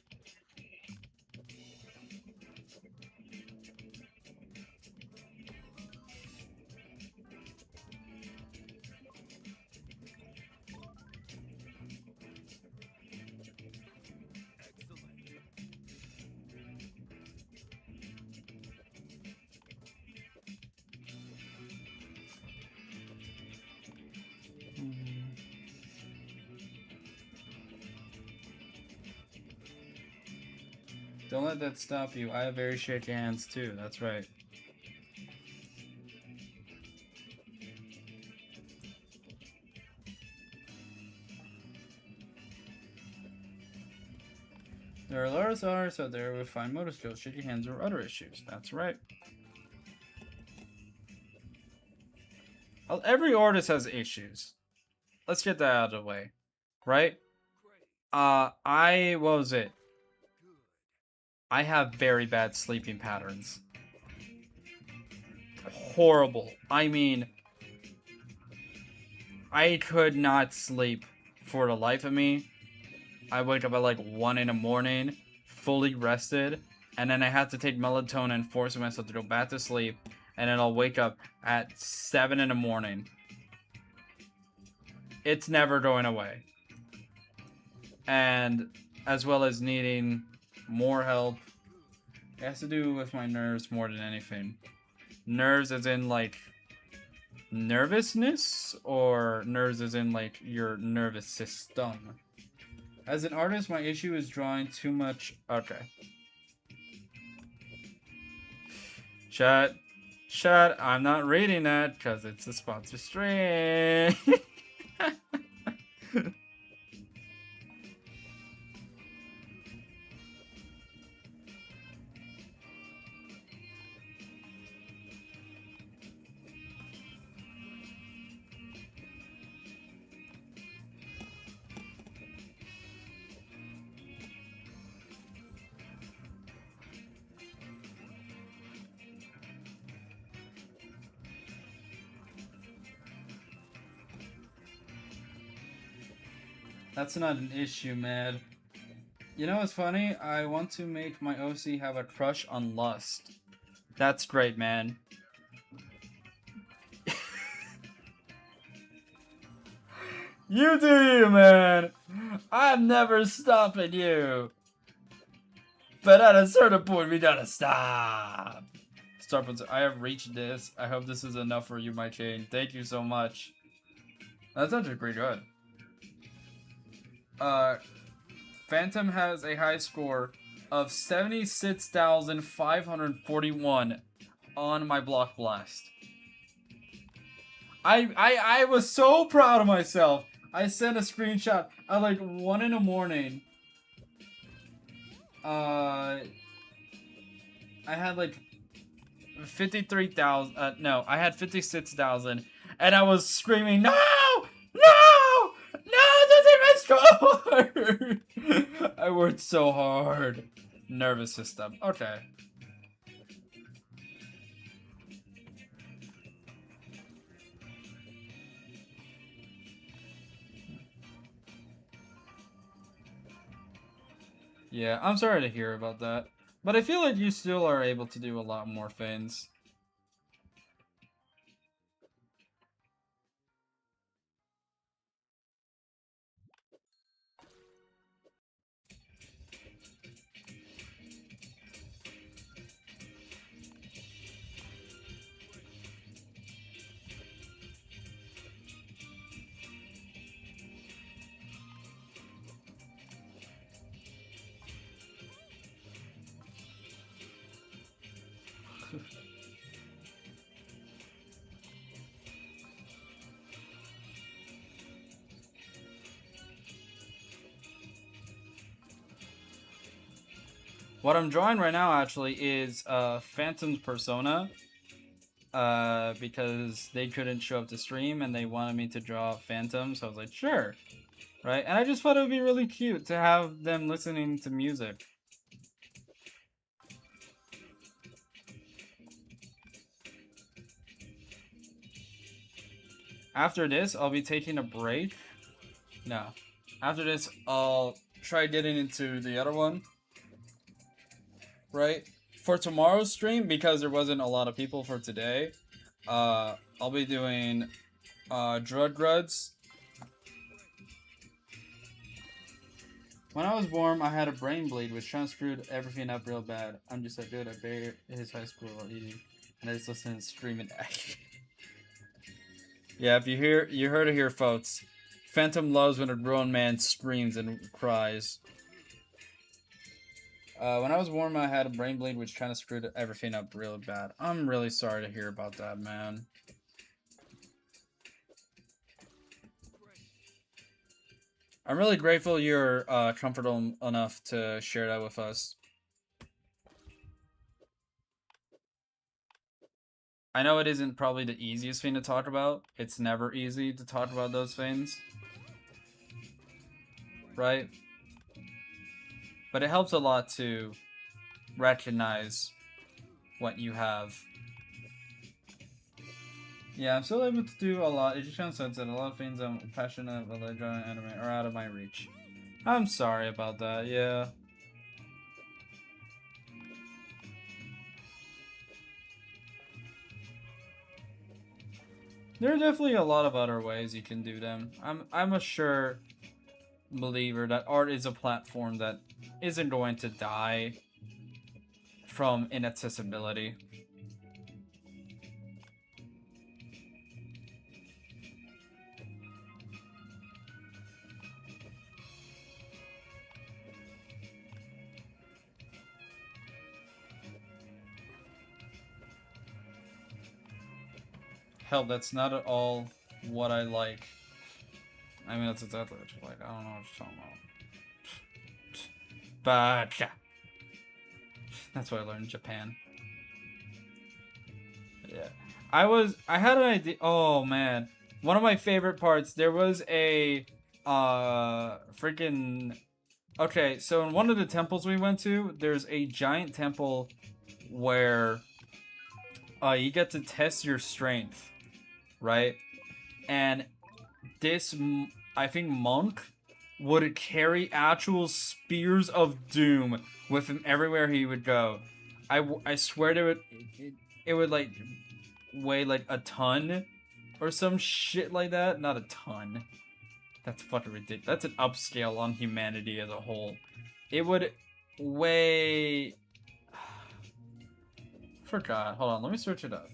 Don't let that stop you. I have very shaky hands too. That's right. There are a lot of artists out there with fine motor skills, shaky hands, or other issues. That's right. Well, every artist has issues. Let's get that out of the way. Right? What was it? I have very bad sleeping patterns. Horrible. I mean, I could not sleep for the life of me. I wake up at like 1 in the morning, fully rested, and then I have to take melatonin, forcing myself to go back to sleep, and then I'll wake up at 7 in the morning. It's never going away. And as well as needing more help. It has to do with my nerves more than anything. Nerves as in like nervousness, or nerves as in like your nervous system. As an artist, my issue is drawing too much. Okay. Shut. I'm not reading that because it's a sponsor stream. That's not an issue, man. You know what's funny? I want to make my OC have a crush on lust. That's great, man. You do you, man. I'm never stopping you. But at a certain point, we gotta stop. Star-Punz, I have reached this. I hope this is enough for you, my chain. Thank you so much. That's actually pretty good. Phantom has a high score of 76,541 on my BlockBlast. I was so proud of myself. I sent a screenshot at like 1 in the morning. I had like 53,000. No, I had 56,000, and I was screaming, "No! No! No! Don't take my score!" I worked so hard. Nervous system. Okay. Yeah, I'm sorry to hear about that. But I feel like you still are able to do a lot more things. What I'm drawing right now actually is Phantom's persona. Because they couldn't show up to stream and they wanted me to draw Phantom, so I was like, sure. Right? And I just thought it would be really cute to have them listening to music. After this, I'll be taking a break. No. After this, I'll try getting into the other one. Right? For tomorrow's stream, because there wasn't a lot of people for today, I'll be doing Drug Gruds. When I was born, I had a brain bleed, which screwed everything up real bad. I'm just like, dude, I buried his high school easy. And I just listened to screaming. Yeah, if you heard it here, folks. Phantom loves when a grown man screams and cries. When I was born, I had a brain bleed, which kind of screwed everything up really bad. I'm really sorry to hear about that, man. I'm really grateful you're comfortable enough to share that with us. I know it isn't probably the easiest thing to talk about. It's never easy to talk about those things. Right? But it helps a lot to recognize what you have. Yeah, I'm still able to do a lot. It just sounds sense that a lot of things I'm passionate about, like drawing anime, are out of my reach. I'm sorry about that. Yeah. There are definitely a lot of other ways you can do them. I'm a sure believer that art is a platform that isn't going to die from inaccessibility. Hell, that's not at all what I like. I mean, that's exactly what you like. I don't know what you're talking about. But that's what I learned in Japan. Yeah. I had an idea. Oh, man. One of my favorite parts, there was a, freaking, okay, so in one of the temples we went to, there's a giant temple where, you get to test your strength, right? And this, I think, monk would carry actual spears of doom with him everywhere he would go. I swear to it would like weigh like a ton or some shit like that. Not a ton. That's fucking ridiculous. That's an upscale on humanity as a whole. It would weigh... Forgot. Hold on, let me search it up.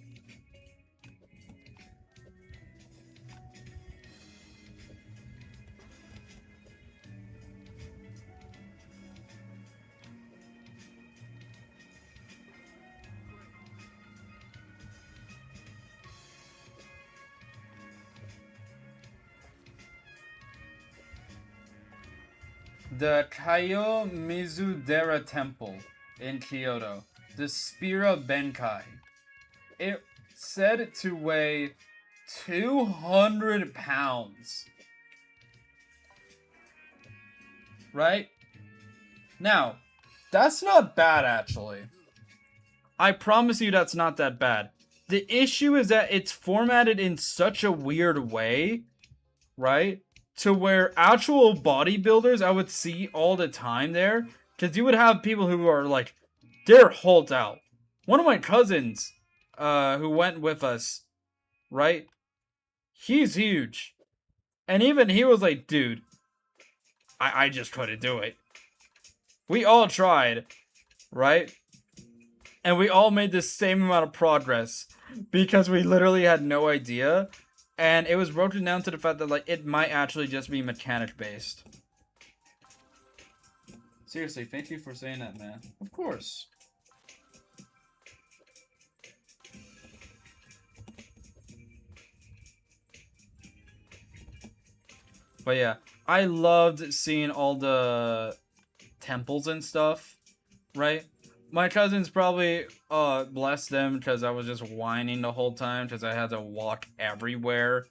The Kaiyo Mizudera Temple in Kyoto. The Spira Benkai. It said to weigh 200 pounds. Right? Now, that's not bad, actually. I promise you that's not that bad. The issue is that it's formatted in such a weird way, right? To where actual bodybuilders I would see all the time there. Because you would have people who are like, they're hauled out. One of my cousins, who went with us, right? He's huge. And even he was like, dude, I just couldn't do it. We all tried, right? And we all made the same amount of progress. Because we literally had no idea. And it was broken down to the fact that, like, it might actually just be mechanic-based. Seriously, thank you for saying that, man. Of course. But yeah, I loved seeing all the temples and stuff, right? My cousins probably, bless them, because I was just whining the whole time, because I had to walk everywhere,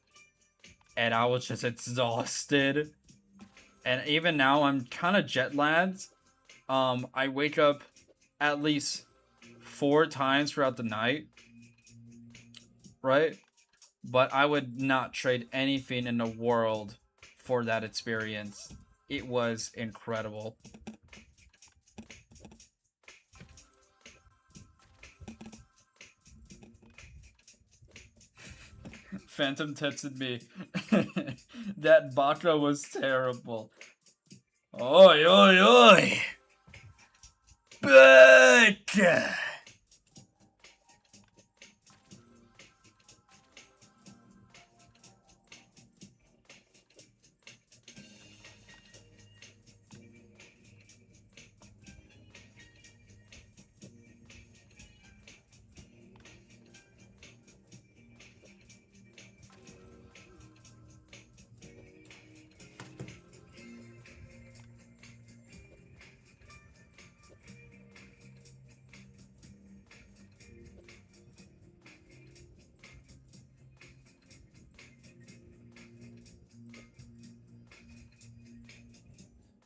and I was just exhausted. And even now, I'm kind of jet-lagged. I wake up at least 4 times throughout the night, right? But I would not trade anything in the world for that experience. It was incredible. Phantom texted me. That baka was terrible. Oi, oi, oi! Baka!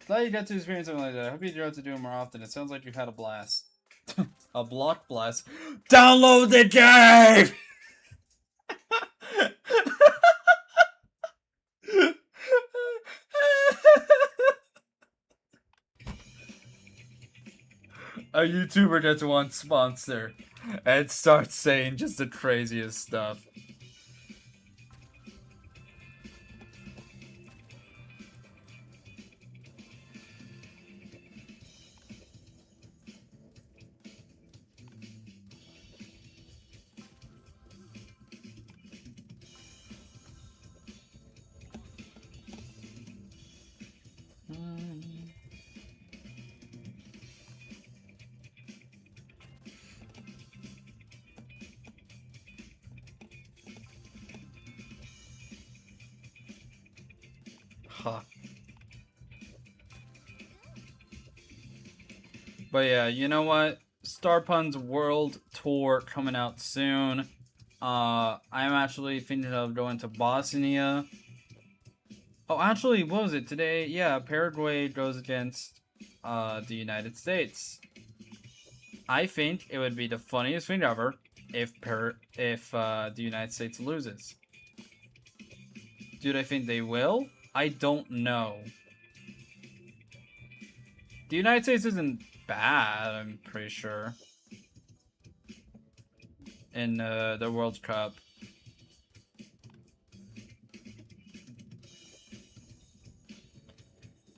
Glad you got to experience something like that. I hope you get to do it more often. It sounds like you had a blast. A BlockBlast. Download the game! a YouTuber gets one sponsor and starts saying just the craziest stuff. Huh. But yeah, you know what? Star-Punz World Tour coming out soon. I'm actually thinking of going to Bosnia. Oh, actually, what was it today? Yeah, Paraguay goes against the United States. I think it would be the funniest thing ever if the United States loses. Do I think they will? I don't know. The United States isn't bad, I'm pretty sure. In the World Cup.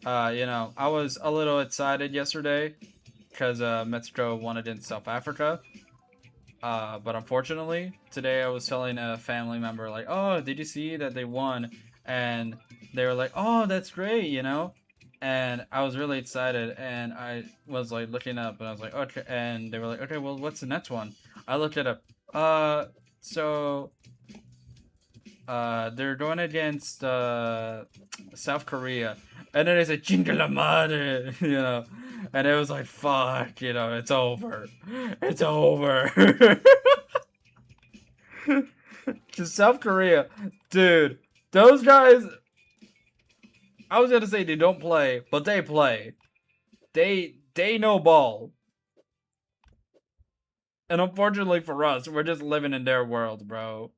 You know, I was a little excited yesterday because Mexico won against South Africa. But unfortunately, today I was telling a family member, like, oh, did you see that they won? And they were like, oh, that's great, you know? And I was really excited, and I was, like, looking up, and I was like, okay, and they were like, okay, well, what's the next one? I looked it up. They're going against, South Korea. And then they said, Chinga la madre, you know? And it was like, fuck, you know, it's over. It's over. To South Korea, dude, those guys, I was gonna say they don't play, but they play. They know ball. And unfortunately for us, we're just living in their world, bro.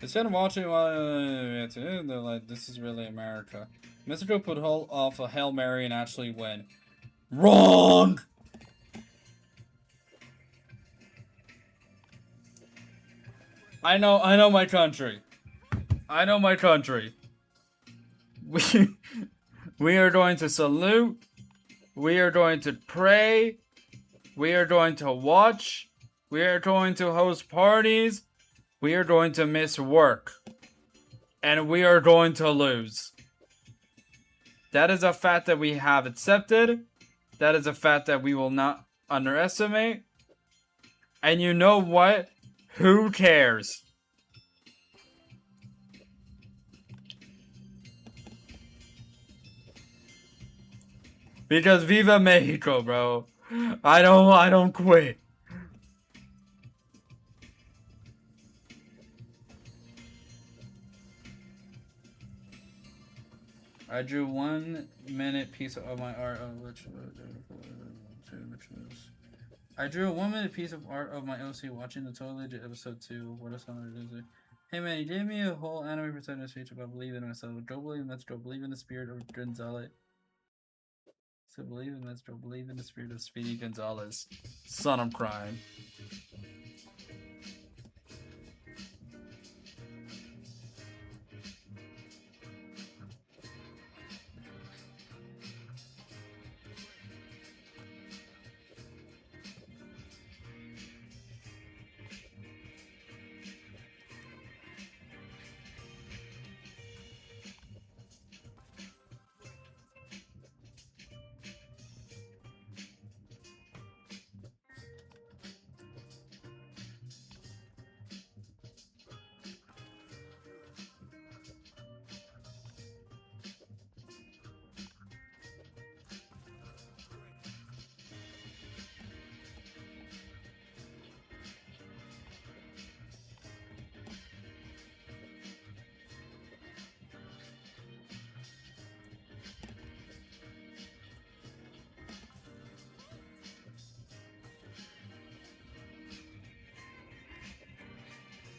Instead of watching they're like, this is really America. Mexico put off a Hail Mary and actually win. Wrong! I know my country. I know my country. We are going to salute. We are going to pray. We are going to watch. We are going to host parties. We are going to miss work. And we are going to lose. That is a fact that we have accepted. That is a fact that we will not underestimate. And you know what? Who cares? Because Viva Mexico, bro. I don't quit. I drew 1 minute piece of my art of which was. I drew a 1 minute piece of art of my OC watching the Total Legit episode 2. What is on it? Hey man, you gave me a whole anime persona speech about believing in myself. Don't believe in Metro, believe in the spirit of Gonzalez. So believe in Metro, believe in the spirit of Speedy Gonzalez. Son, I'm crying.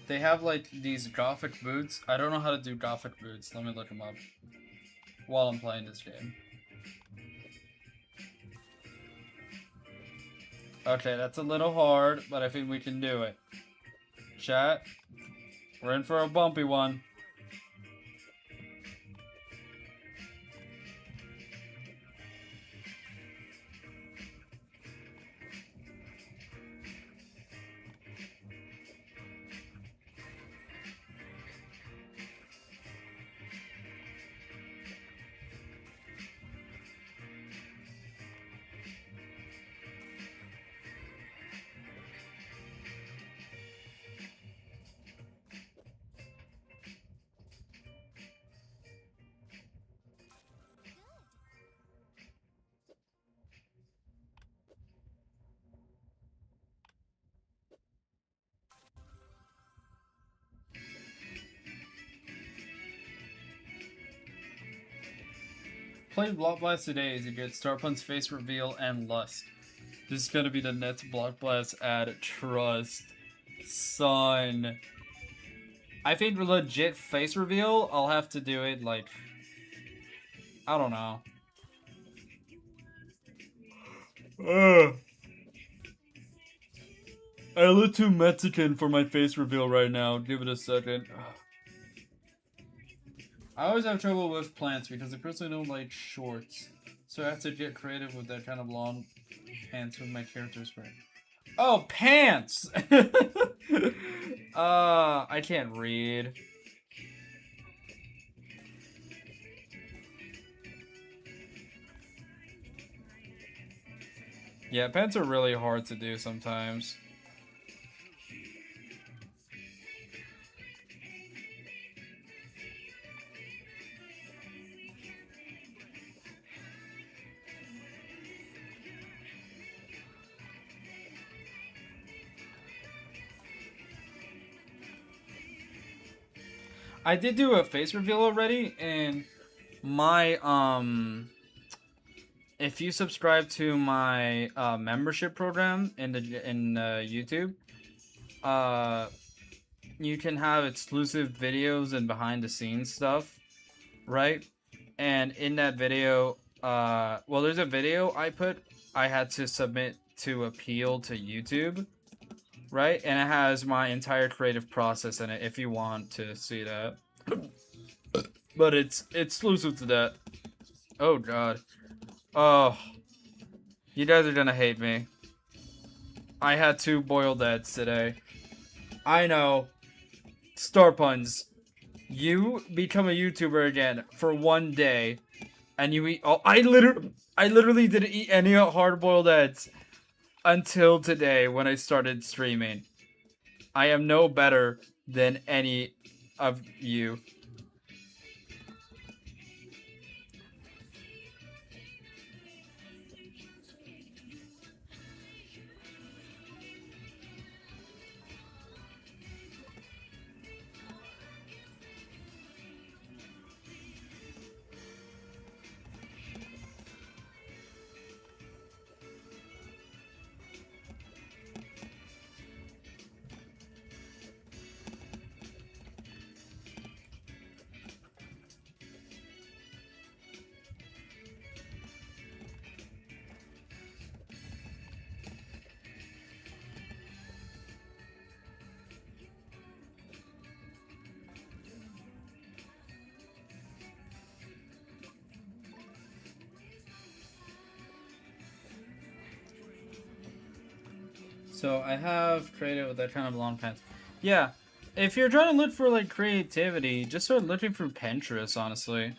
They have like these gothic boots. I don't know how to do gothic boots. Let me look them up while I'm playing this game. Okay, that's a little hard, but I think we can do it. Chat, we're in for a bumpy one. Play BlockBlast today as you get Star-Punz face reveal and lust. This is gonna be the next BlockBlast ad. Trust. Son. I think legit face reveal, I'll have to do it like... I don't know. I look too Mexican for my face reveal right now. Give it a second. I always have trouble with plants because I personally don't like shorts. So I have to get creative with that kind of long pants with my character's wearing. Oh, pants! I can't read. Yeah, pants are really hard to do sometimes. I did do a face reveal already, and my, if you subscribe to my membership program in YouTube, you can have exclusive videos and behind the scenes stuff, right? And in that video, well, there's a video I had to submit to appeal to YouTube, right? And it has my entire creative process in it if you want to see that. But it's exclusive to that. Oh god. Oh. You guys are gonna hate me. I had 2 boiled eggs today. I know. Star-Punz. You become a YouTuber again for 1 day, and you eat. Oh, I literally didn't eat any hard-boiled eggs until today when I started streaming. I am no better than any of you. So I have created with that kind of long pants. Yeah, if you're trying to look for like creativity, just start looking through Pinterest, honestly.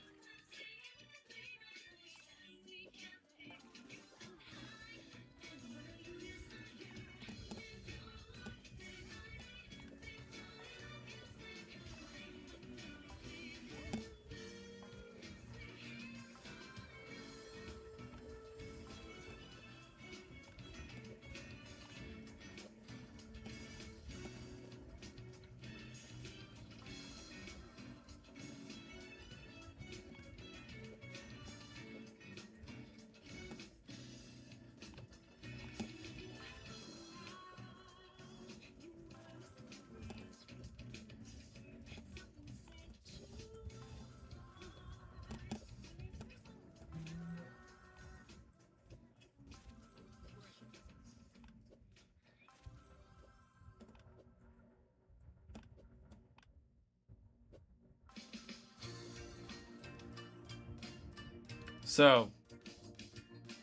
So,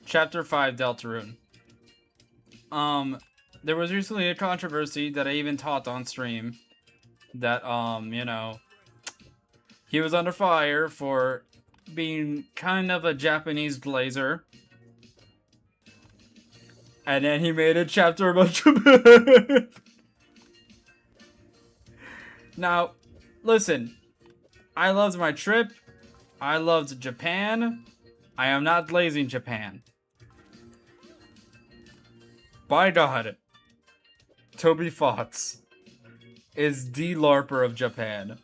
Chapter 5, Deltarune. There was recently a controversy that I even taught on stream that, you know, he was under fire for being kind of a Japanese blazer. And then he made a chapter about Japan. Now, listen, I loved my trip. I loved Japan. I am not glazing Japan. By God, Toby Fox is the LARPer of Japan.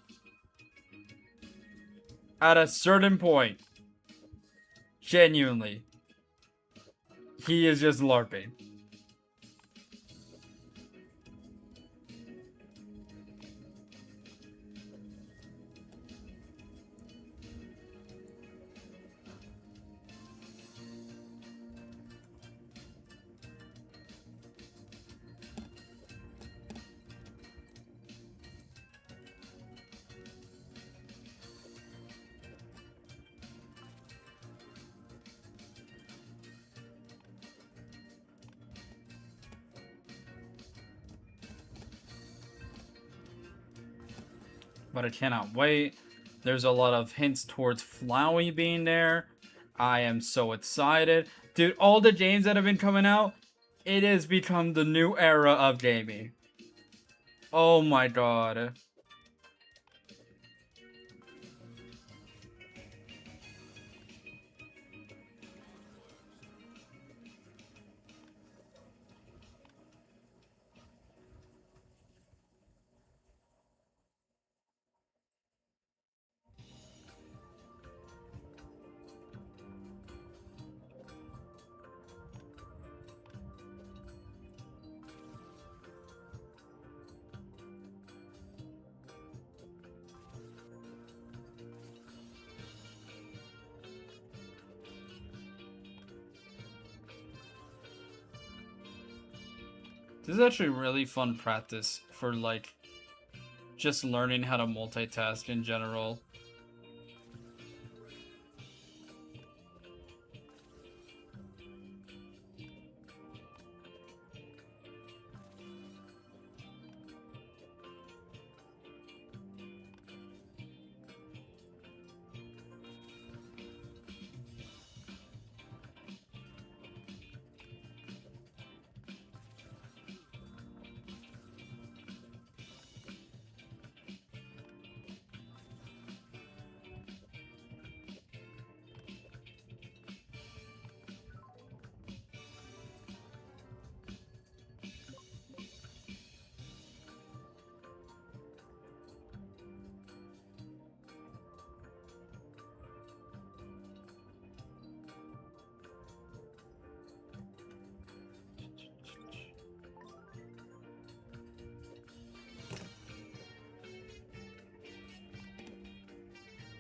At a certain point, genuinely, he is just LARPing. But I cannot wait. There's a lot of hints towards Flowey being there. I am so excited. Dude, all the games that have been coming out, it has become the new era of gaming. Oh my God. This is actually really fun practice for, like, just learning how to multitask in general.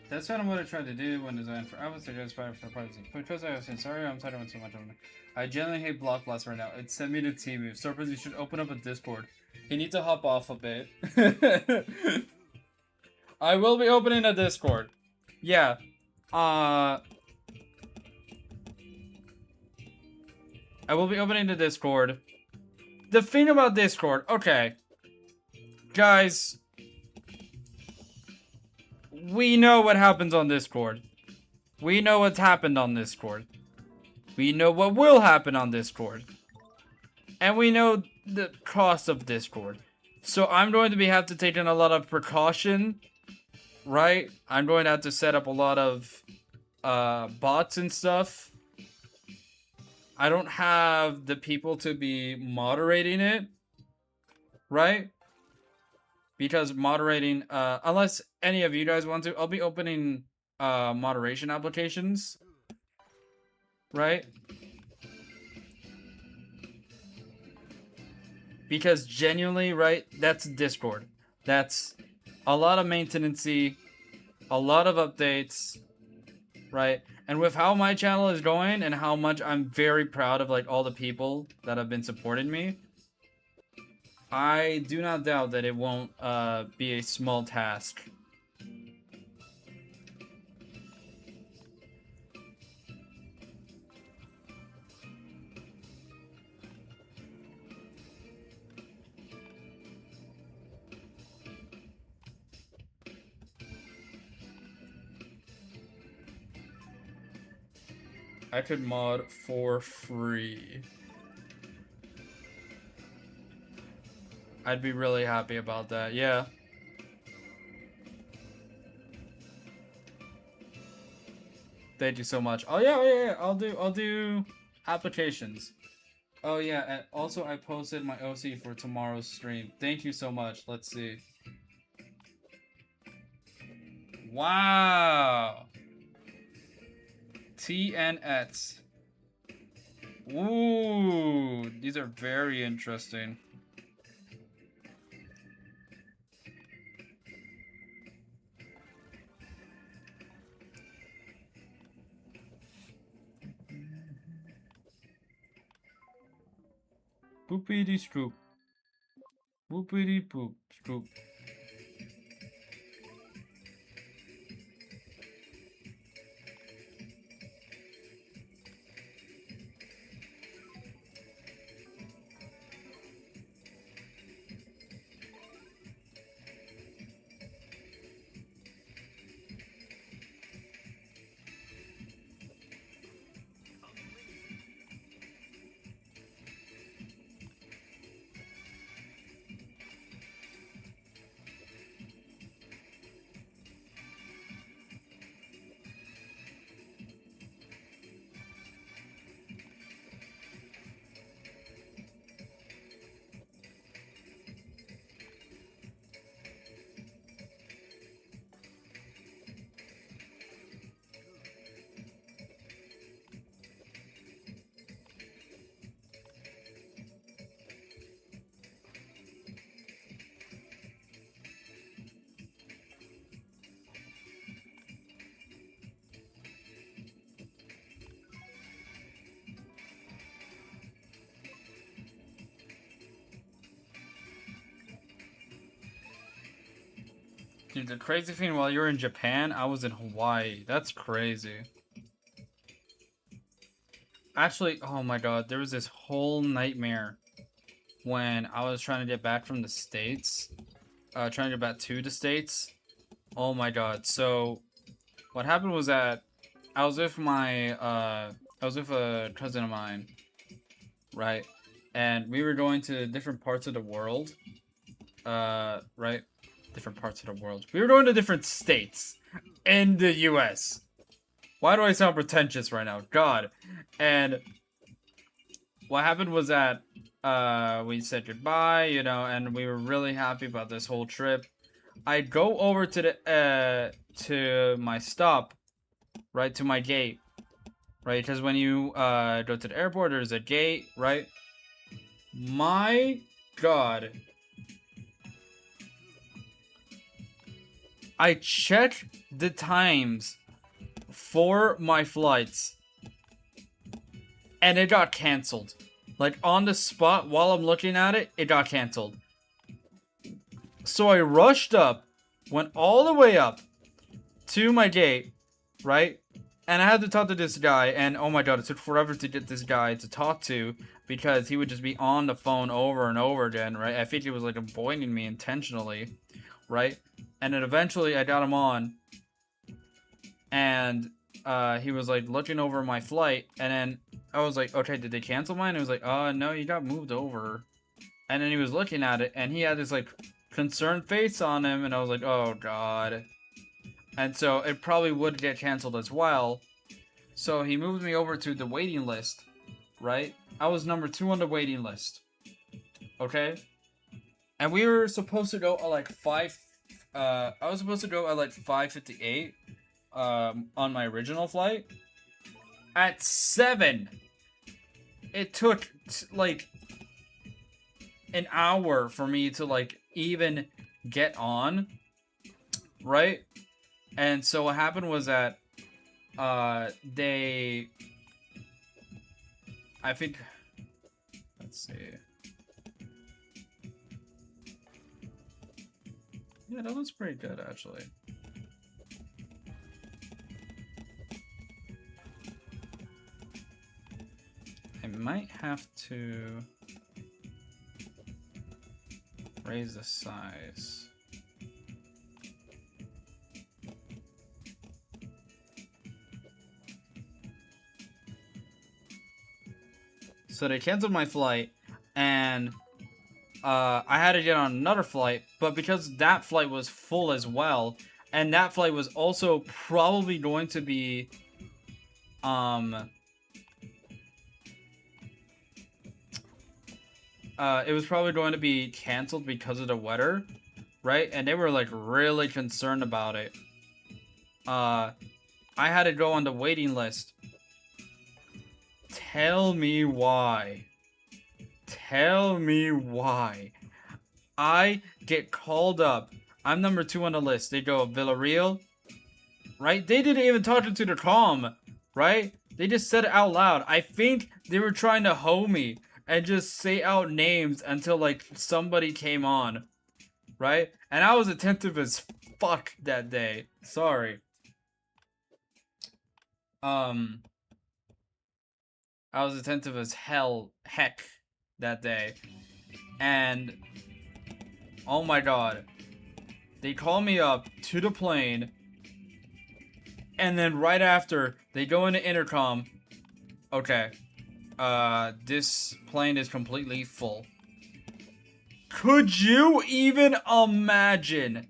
That's kind of what I tried to do when designing for. I would suggest for privacy. Because I was saying, sorry, I'm tired of so much of it. I genuinely hate BlockBlast right now. It sent me to Temu. Star-Punz, you should open up a Discord. You need to hop off a bit. I will be opening a Discord. Yeah. I will be opening the Discord. the thing about Discord, okay. Guys, we know what happens on Discord. We know what's happened on Discord. We know what will happen on Discord. And we know the cost of Discord. So I'm going to have to take in a lot of precaution, right? I'm going to have to set up a lot of bots and stuff. I don't have the people to be moderating it, right? Because moderating, unless any of you guys want to, I'll be opening moderation applications, right? Because genuinely, right, that's Discord. That's a lot of maintenance-y, a lot of updates, right? And with how my channel is going and how much I'm very proud of like all the people that have been supporting me, I do not doubt that it won't be a small task. I could mod for free. I'd be really happy about that, yeah. Thank you so much. Oh yeah. I'll do applications. Oh yeah, and also I posted my OC for tomorrow's stream. Thank you so much. Let's see. Wow. TNX. Ooh, these are very interesting. Boopity scoop. Boopity poop scoop. Dude, the crazy thing, while you're in Japan, I was in Hawaii. That's crazy. Actually, oh my god, there was this whole nightmare when I was trying to get back from the States. Trying to get back to the States. Oh my god. So, what happened was that I was with my, I was with a cousin of mine, right? And we were going to different parts of the world, right? Different parts of the world. We were going to different states in the US. Why do I sound pretentious right now? God. And what happened was that we said goodbye, you know, and we were really happy about this whole trip. I go over to the to my stop, right, to my gate, right? Because when you go to the airport, there's a gate, right? My God. I checked the times for my flights, and it got canceled. Like, on the spot, while I'm looking at it, it got canceled. So I rushed up, went all the way up to my gate, right? And I had to talk to this guy, and oh my god, it took forever to get this guy to talk to, because he would just be on the phone over and over again, right? I think he was like avoiding me intentionally, right? And then eventually I got him on, and he was like looking over my flight, and then I was like, okay, did they cancel mine? And he was like, no, you got moved over. And then he was looking at it, and he had this like concerned face on him, and I was like, oh god. And so it probably would get canceled as well. So he moved me over to the waiting list, right? I was number 2 on the waiting list. Okay? And we were supposed to go at like I was supposed to go at like 5:58 on my original flight. At 7, it took like an hour for me to like even get on, right? And so what happened was that I think, let's see. Yeah, that was pretty good actually. I might have to raise the size. So they canceled my flight, and I had to get on another flight, but because that flight was full as well, and that flight was also probably going to be, it was probably going to be canceled because of the weather, right? And they were like really concerned about it. I had to go on the waiting list. Tell me why. Tell me why. I get called up. I'm number 2 on the list. They go Villarreal, right? They didn't even talk to the comm, right? They just said it out loud. I think they were trying to hoe me and just say out names until like somebody came on, right? And I was attentive as fuck that day. Sorry. I was attentive as heck that day. And oh my god. They call me up to the plane, and then right after they go into intercom. Okay. This plane is completely full. Could you even imagine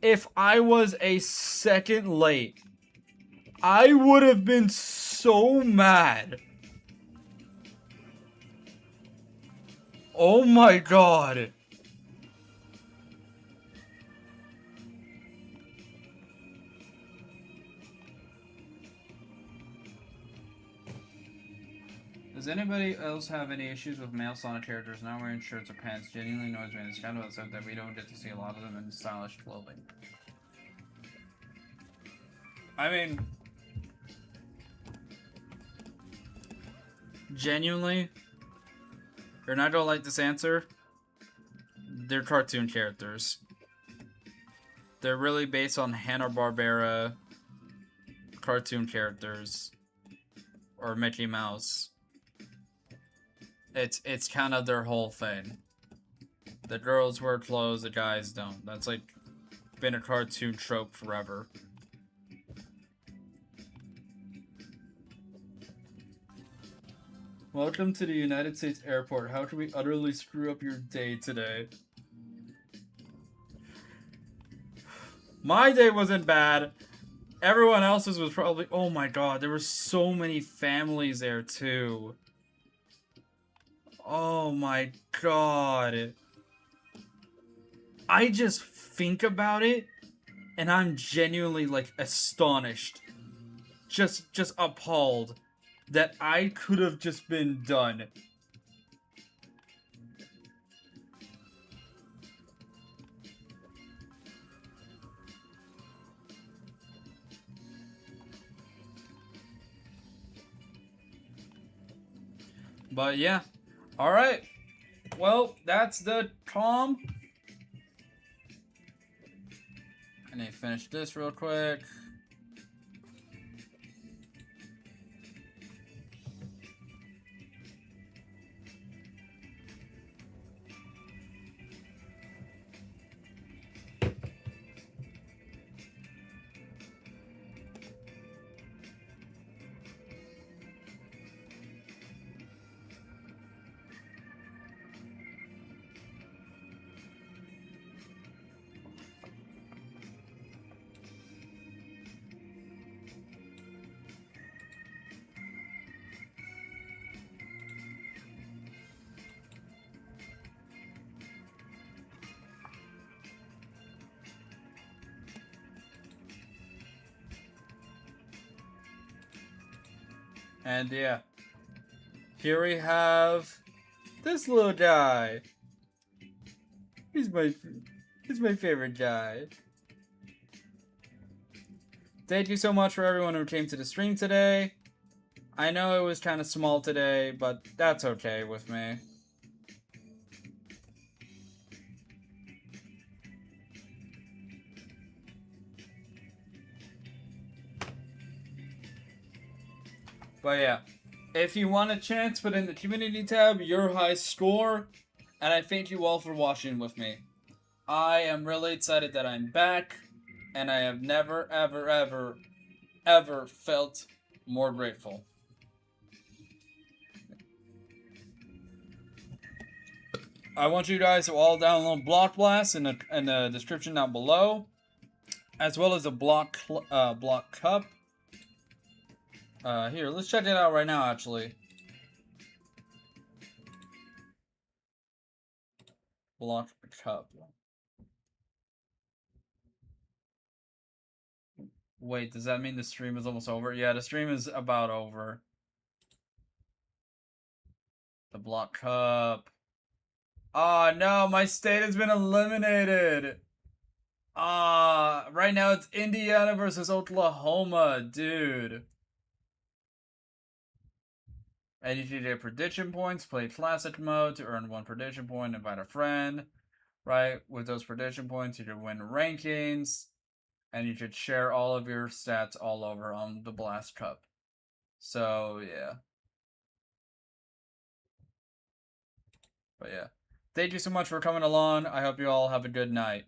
if I was a second late? I would have been so mad. Oh my god. Does anybody else have any issues with male Sonic characters not wearing shirts or pants? Genuinely annoys me. It's kind of upset that we don't get to see a lot of them in stylish clothing. I mean, genuinely, you're not gonna like this answer. They're cartoon characters. They're really based on Hanna-Barbera cartoon characters or Mickey Mouse. It's kind of their whole thing. The girls wear clothes, the guys don't. That's like been a cartoon trope forever. Welcome to the United States airport. How can we utterly screw up your day today? My day wasn't bad. Everyone else's was probably... Oh my god, there were so many families there too. Oh my god. I just think about it, and I'm genuinely, like, astonished. Just appalled that I could have just been done. But yeah. Alright. Well, that's the comm. I need to finish this real quick. And yeah, here we have this little guy. He's my favorite guy. Thank you so much for everyone who came to the stream today. I know it was kind of small today, but that's okay with me. But yeah, if you want a chance, put in the community tab your high score, and I thank you all for watching with me. I am really excited that I'm back, and I have never, ever, ever, ever felt more grateful. I want you guys to all download BlockBlast in the description down below, as well as a block cup. Here, let's check it out right now, actually. Block cup. Wait, does that mean the stream is almost over? Yeah, the stream is about over. The block cup. Oh no, my state has been eliminated. Right now it's Indiana versus Oklahoma, dude. And you should get prediction points, play classic mode to earn 1 prediction point, invite a friend. Right? With those prediction points, you can win rankings. And you should share all of your stats all over on the Blast Cup. So, yeah. But yeah. Thank you so much for coming along. I hope you all have a good night.